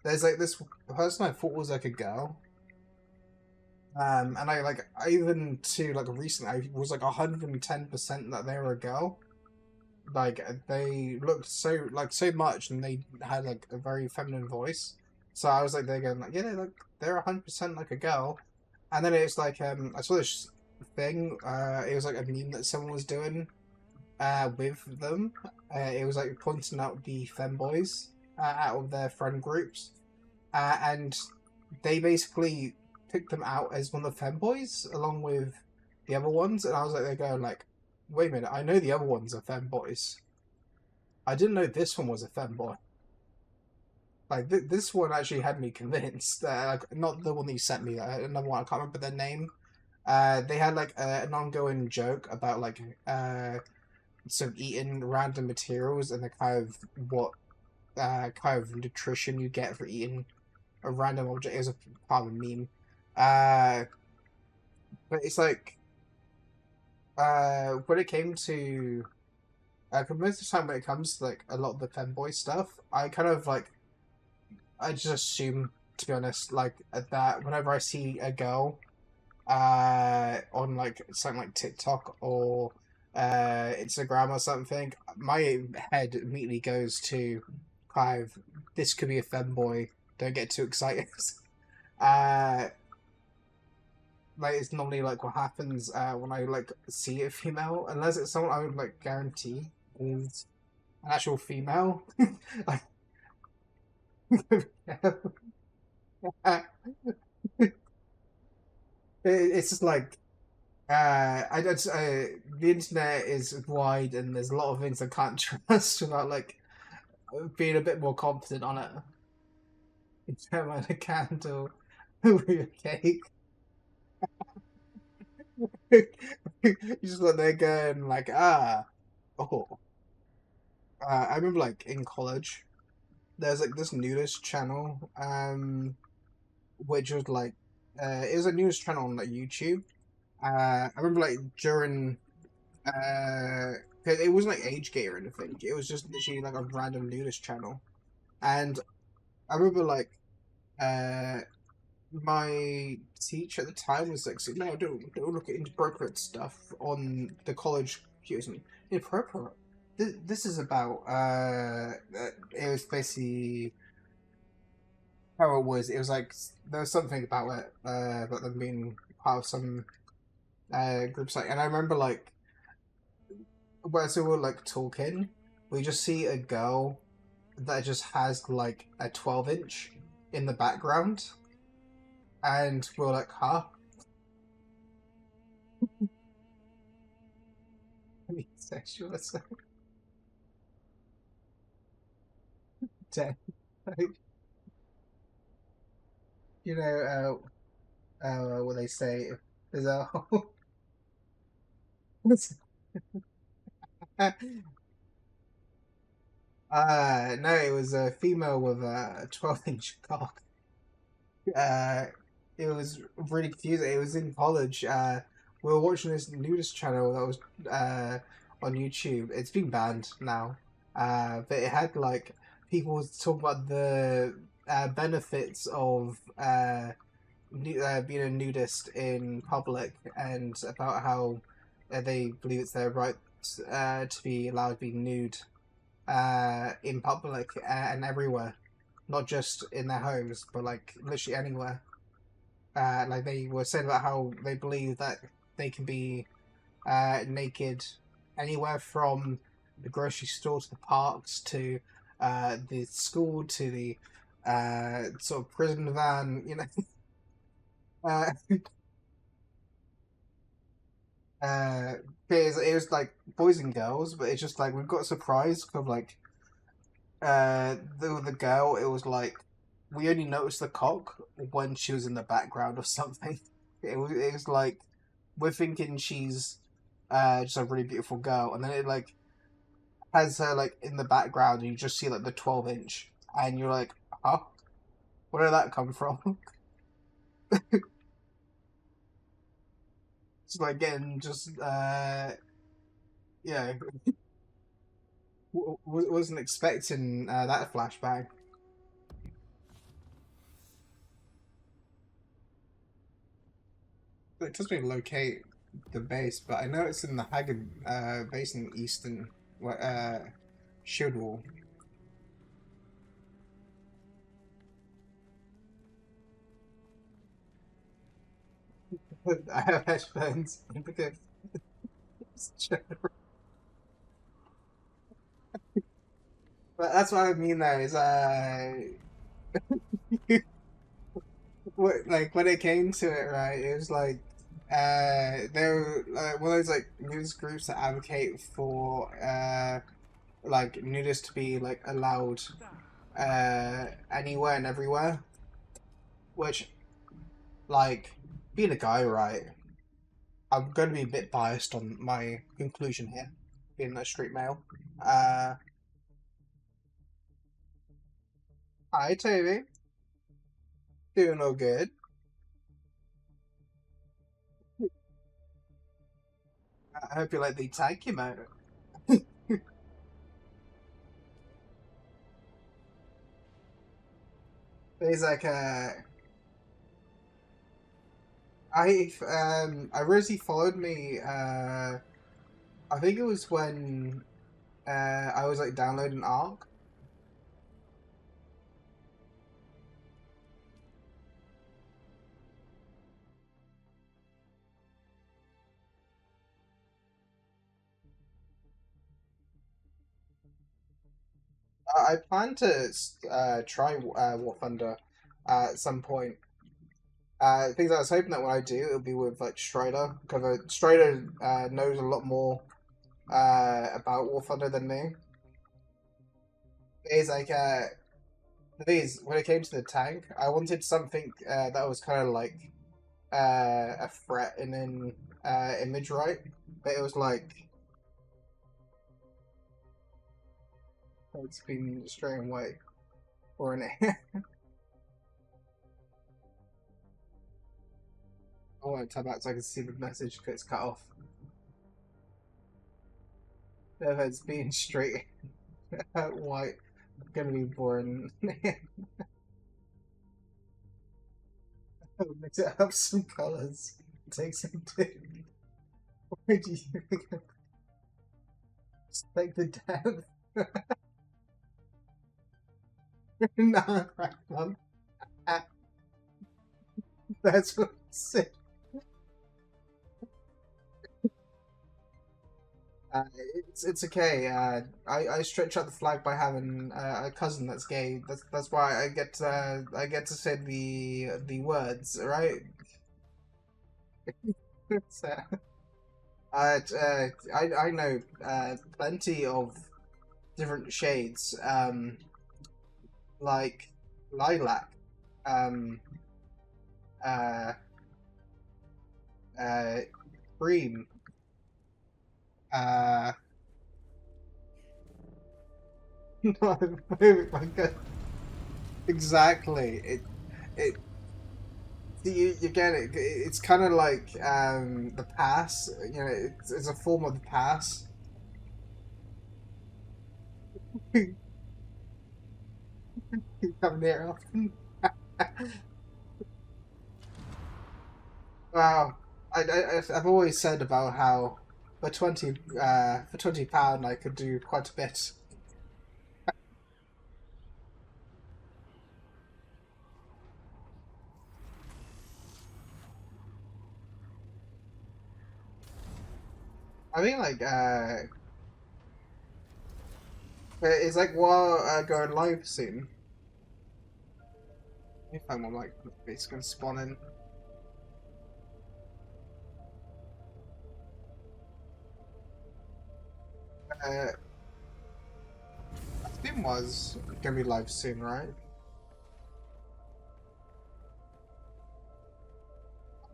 there's like this person I thought was like a girl. And I even to like recently I was like 110% that they were a girl. Like they looked so like so much, and they had like a very feminine voice. So I was like, they're going like, yeah, they're 100% like a girl. And then it's like I saw this thing. It was like a meme that someone was doing with them. It was like pointing out the femboys out of their friend groups, and they basically picked them out as one of the femboys along with the other ones. And I was like, they're going like, wait a minute, I know the other ones are femboys. I didn't know this one was a femboy. Like this one actually had me convinced. Like not the one that you sent me. Another one I can't remember their name. They had like an ongoing joke about like sort of eating random materials and the kind of what kind of nutrition you get for eating a random object. It was a part of a meme. Uh, but it's like when it came to 'cause most of the time when it comes to like a lot of the femboy stuff, I kind of like I just assume, to be honest, like that whenever I see a girl on like something like TikTok or Instagram or something, my head immediately goes to kind of this could be a femboy. Don't get too excited. uh like it's normally like what happens when I like see a female, unless it's someone I would like guarantee is an actual female. Like it's just like I don't. The internet is wide, and there's a lot of things I can't trust without like being a bit more confident on it. You turn on a candle with a cake. You just let there going like oh. I remember like in college, there's like this nudist channel, which was like it was a news channel on like YouTube. I remember like during 'cause it wasn't like age gate or anything. It was just literally like a random nudist channel, and I remember like uh my teacher at the time was like, saying, "No, don't look at inappropriate stuff on the college computers." And inappropriate. This is about it was basically how it was. It was like there was something about it about them being part of some group site, and I remember like whereas we were like talking, we just see a girl that just has like a 12-inch in the background, and we're like, huh? Sexual assault. Dead. Like, you know, what they say is a No, it was a female with a 12-inch cock. Uh, it was really confusing. It was in college. We were watching this nudist channel that was on YouTube. It's been banned now. But it had like people talk about the benefits of being a nudist in public and about how they believe it's their right to be allowed to be nude in public and everywhere, not just in their homes, but like literally anywhere. Like they were saying about how they believe that they can be naked anywhere from the grocery store to the parks to the school to the sort of prison van, you know. uh, uh, it was like boys and girls, but it's just like we've got a surprise of like the girl. It was like we only noticed the cock when she was in the background or something. It was like we're thinking she's just a really beautiful girl, and then it like has her like in the background, and you just see like the 12-inch, and you're like, huh, where did that come from? It's like getting just yeah, wasn't expecting that flashback. It doesn't even locate the base, but I know it's in the Haggard base in Eastern Shield Wall. I have headphones because but that's what I mean though is like when it came to it, right, it was like there were like one of those like news groups that advocate for like nudists to be like allowed anywhere and everywhere, which like being a guy, right, I'm going to be a bit biased on my conclusion here, being a street male. Hi Toby, doing all good. I hope you like the tag you mode. He's like I realized he followed me I think it was when I was like downloading Ark. I plan to try War Thunder at some point. Things I was hoping that when I do, it'll be with like Strider, because Strider knows a lot more about War Thunder than me. It's like the thing is, when it came to the tank, I wanted something that was kind of like a threat in an image, right? But it was like it's been straying away or an I want to tab out so I can see the message because it's cut off. If it's being straight white, gonna be boring. Mix it up some colors. Take some dip. Where do you think? Just take the depth. Nah, crack one. That's what I said. It's okay. I stretch out the flag by having a cousin that's gay. That's why I get to say the words, right? So, I know plenty of different shades, like lilac, um, uh, uh, cream, uh, No, my God. Exactly. It you get it. It's kind of like the pass. You know, it's a form of the pass. Coming here often. Wow. I've always said about how for £20 I could do quite a bit. I mean, like it's like while going live soon. If I'm like it's gonna spawn in. Uh, Steam was gonna be live soon, right?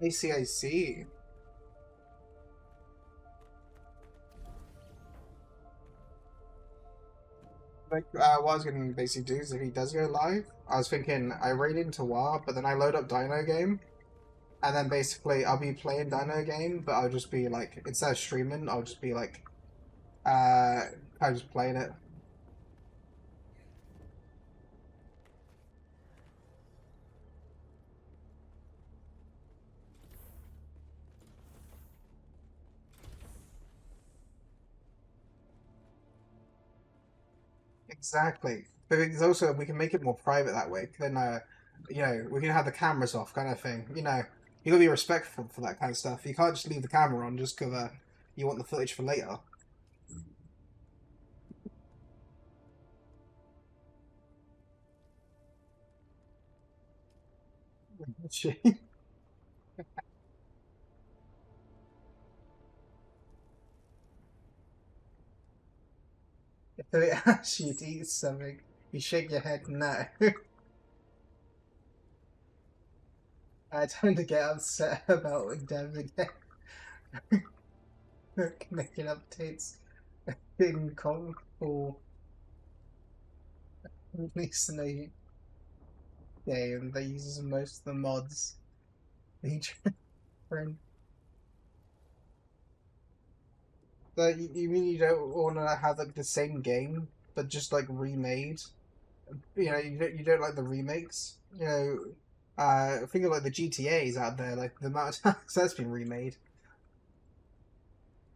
I see. Like, what I was gonna basically do is if he does go live, I was thinking I raid into WoW, but then I load up Dino game, and then basically I'll be playing Dino game, but I'll just be like, instead of streaming, I'll just be like, I'm just playing it. Exactly. But it's also, we can make it more private that way. Then, you know, we can have the cameras off, kind of thing. You know, you gotta be respectful for that kind of stuff. You can't just leave the camera on just because you want the footage for later. If it asks you to eat something, you shake your head no. I tend to get upset about devs again making updates in call for releasing a game that uses most of the mods. Each friend. So you mean you don't want to have like the same game, but just like remade? You know, you don't like the remakes. You know, think of like the GTA's out there, like the amount of times that's been remade.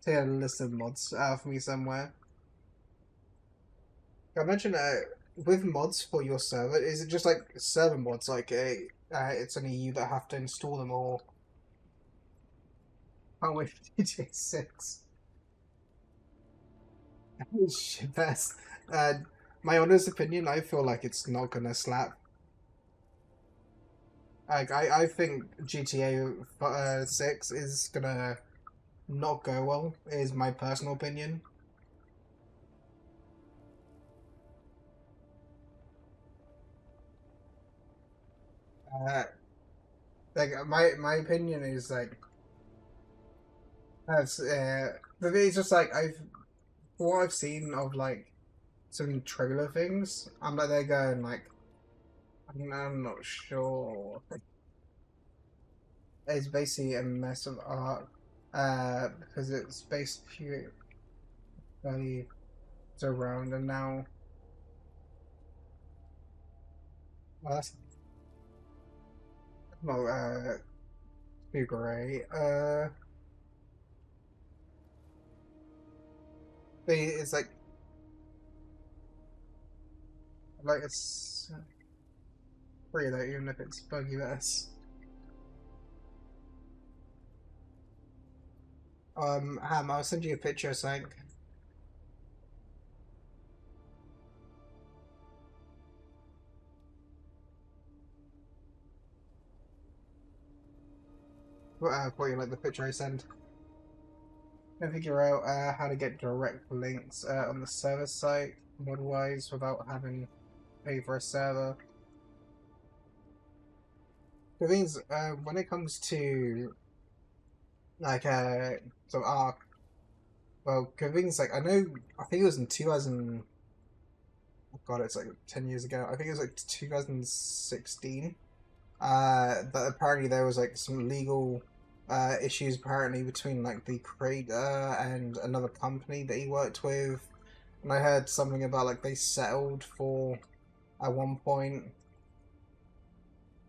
Take a list of mods for me somewhere. I mentioned with mods for your server, is it just like server mods? Like it's only you that have to install them, or can't wait for GTA 6. Shit, that's uh, my honest opinion. I feel like it's not gonna slap. Like I think GTA 6 is gonna not go well. Is my personal opinion. Uh, like my opinion is like that's but it's just like I've what I've seen of like some trailer things. I'm like they're going like I'm not sure. It's basically a mess of art because it's based a few early around and now well, that's well too great. But it's like it's free though, even if it's buggy mess. Ham, I'll send you a picture, Sank. For you like the picture I send. And figure out how to get direct links on the server site mod-wise without having to pay for a server. The thing is, when it comes to like so Ark, well, the thing is like I know I think it was in 2000 God, it's like 10 years ago. I think it was like 2016. That apparently there was like some legal issues apparently between like the creator and another company that he worked with. And I heard something about like they settled for at one point.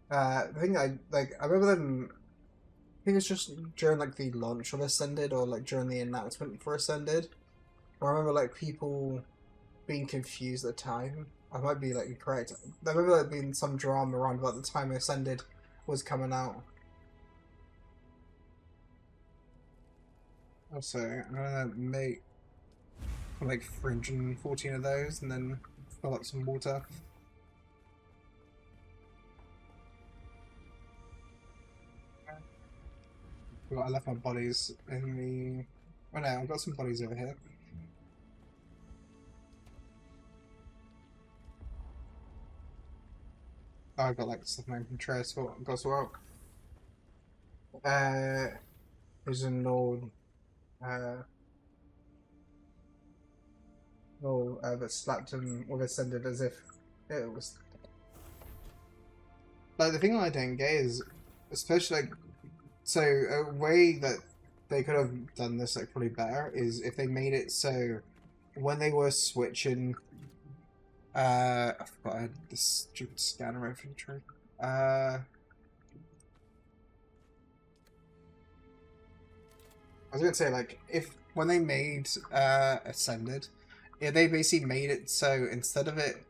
The thing I remember them. I think it's just during like the launch of Ascended or like during the announcement for Ascended. I remember like people being confused at the time. I might be like incorrect. I remember there being some drama around about the time Ascended was coming out. Also, I'm gonna make like 314 of those and then fill up some water. I left my bodies in the... Oh no, I've got some bodies over here. Oh, I've got like stuff I can transport. Got to work. There's an old that slapped him with Ascended as if it was... Like, the thing I don't get is, especially like, so a way that they could have done this like probably better is if they made it so when they were switching, I forgot I had this stupid scanner infantry. I was gonna say like if when they made Ascended, yeah, they basically made it so instead of it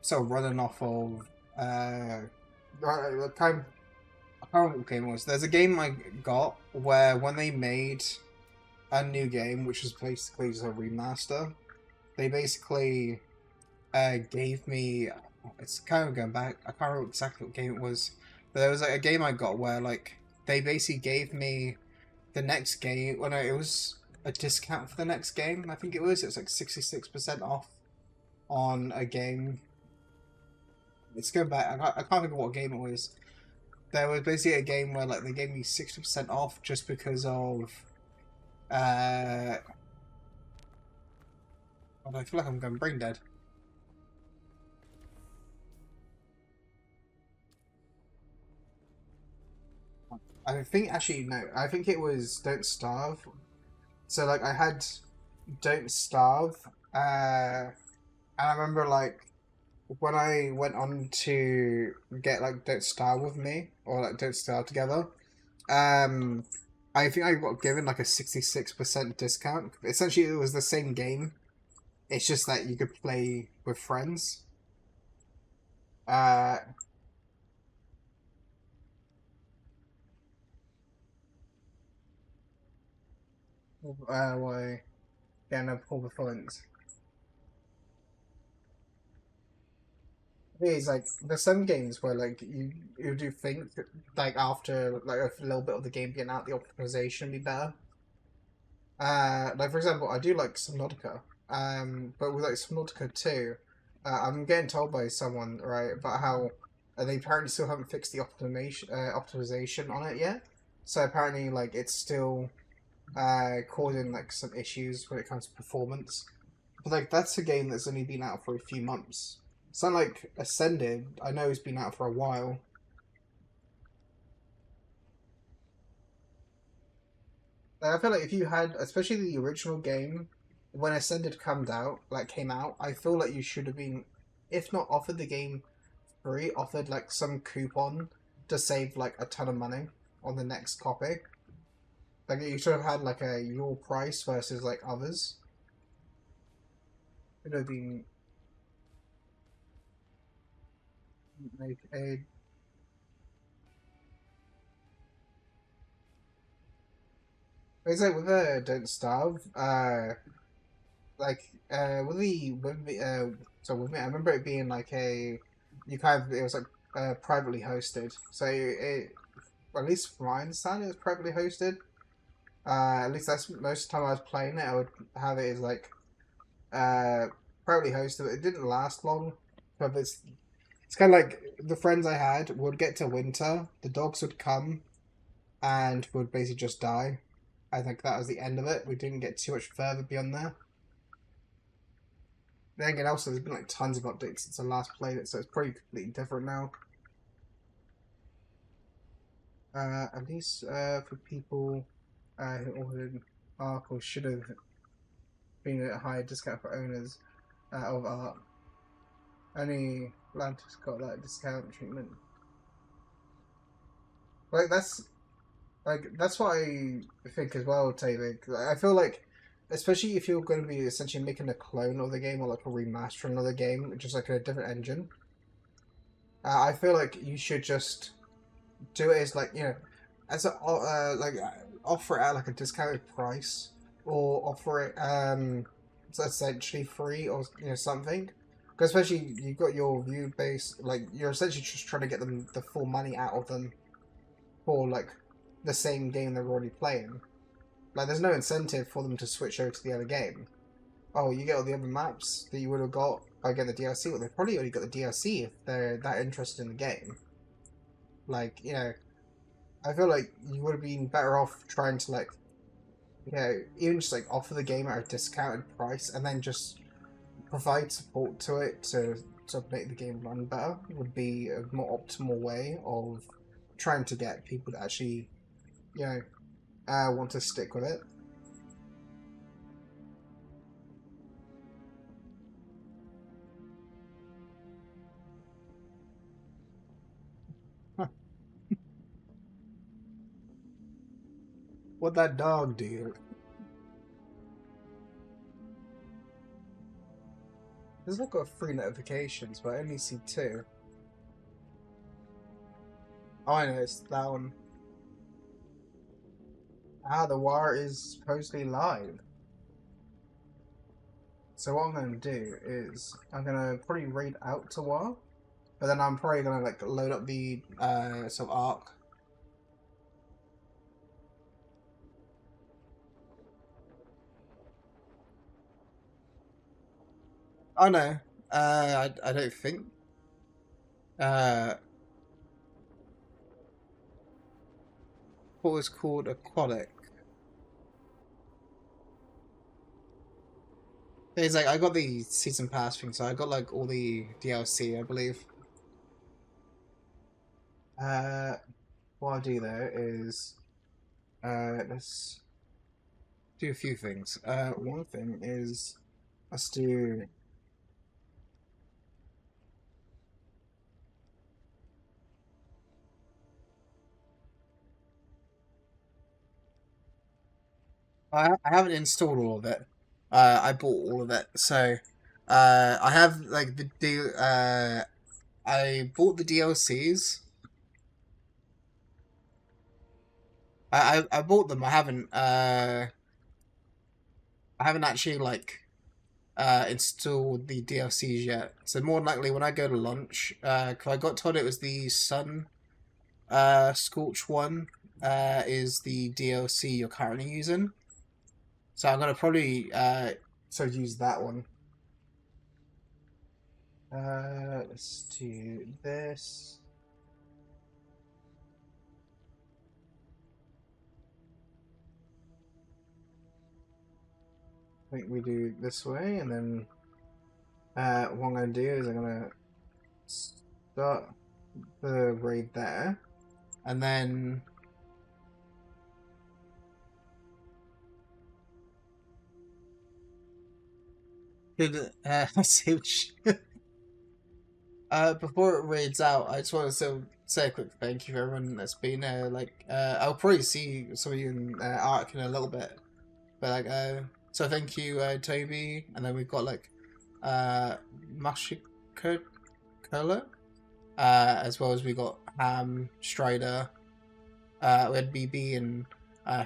sort of running off of kind of, I can't remember what game it was. There's a game I got where when they made a new game, which was basically just a remaster, they basically gave me. It's kind of going back. I can't remember exactly what game it was, but there was like a game I got where like they basically gave me the next game. Well, no, it was a discount for the next game. I think it was. It was like 66% off on a game. It's going back. I can't think of what game it was. There was basically a game where like they gave me 60% off just because of I feel like I'm going brain dead. I think actually no, I think it was Don't Starve. So like I had Don't Starve, and I remember like when I went on to get like Don't Starve with me or like Don't Starve together, um, I think I got given like a 66% discount. Essentially, it was the same game. It's just that you could play with friends. Uh, why? Yeah, no poor performance. It's like there's some games where like you do think like after like a little bit of the game getting out, the optimization be better. Like for example, I do like Subnautica. But with like Subnautica 2, I'm getting told by someone right about how they apparently still haven't fixed the optimization on it yet. So apparently, like it's still causing like some issues when it comes to performance. But like that's a game that's only been out for a few months. It's not like Ascended. I know it's been out for a while. Like, I feel like if you had, especially the original game, when Ascended came out, I feel like you should have been, if not offered the game free, offered like some coupon to save like a ton of money on the next copy. Like you should have had like a your price versus like others. It would have been like a... It's like with Don't Starve, like so with me, I remember it being like a it was like privately hosted. So it, at least from my understanding, it was privately hosted. At least that's most of the time I was playing it. I would have it as like uh privately hosted. It didn't last long, but it's kind of like the friends I had would get to winter, the dogs would come and would basically just die. I think that was the end of it. We didn't get too much further beyond there. then again, also there's been like tons of updates since I last played it, so it's probably completely different now. At least for people who ordered Ark or should have been at a higher discount for owners of Ark. Only Atlantis got that discount treatment. Like that's what I think as well, Taylor. I feel like, especially if you're going to be essentially making a clone of the game or like a remastering of the game, just like a different engine, I feel like you should just do it as like, you know, as a offer it at like a discounted price, or offer it essentially free, or you know, something. Because especially you've got your view base, like you're essentially just trying to get them the full money out of them for like the same game they're already playing. Like there's no incentive for them to switch over to the other game. Oh, you get all the other maps that you would have got by getting the DLC. Well, they've probably already got the DLC if they're that interested in the game. Like, you know, I feel like you would have been better off trying to like, you know, even just like offer the game at a discounted price and then just provide support to it to make the game run better. Would be a more optimal way of trying to get people to actually, you know, want to stick with it. Huh. What'd that dog do? There's like got 3 notifications, but I only see 2. Oh, I know, it's that one. Ah, the war is supposedly live. So what I'm going to do is I'm going to probably raid out to war, but then I'm probably going to like load up the sort of Ark. Oh no, I don't think. What was called Aquatic. It's like I got the season pass thing, so I got like all the DLC, I believe. What I'll do though is let's do a few things. One thing is let's do. I haven't installed all of it. I bought all of it, so I have like I bought the DLCs. I bought them. I haven't actually like installed the DLCs yet. So more than likely when I go to launch, cause I got told it was the Sun Scorch one is the DLC you're currently using. So I'm gonna probably use that one. Let's do this. I think we do this way, and then what I'm gonna do is I'm gonna start the raid there, and then see which. Before it raids out, I just want to say a quick thank you for everyone that's been there. I'll probably see some of you in Ark in a little bit, but so thank you, Toby, and then we've got Mashikola, as well as we got Ham, Strider, we had BB and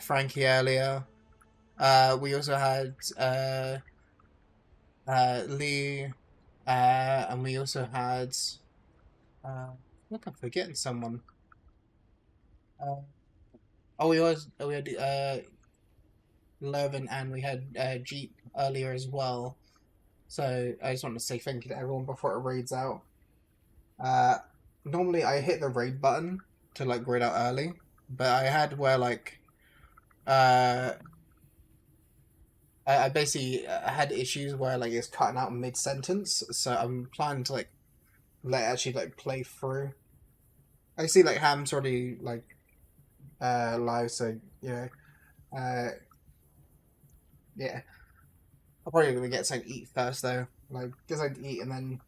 Frankie earlier. We also had Lee. And we also had, look, I'm forgetting someone. We had Levin, and we had Jeep earlier as well. So I just want to say thank you to everyone before it raids out. Normally I hit the raid button to like raid out early, but I had where I basically had issues where like it's cutting out mid sentence, so I'm planning to like let it actually like play through. I see like Ham's already like live, so uh yeah. I'm probably gonna get something to eat first though, like because I'd eat and then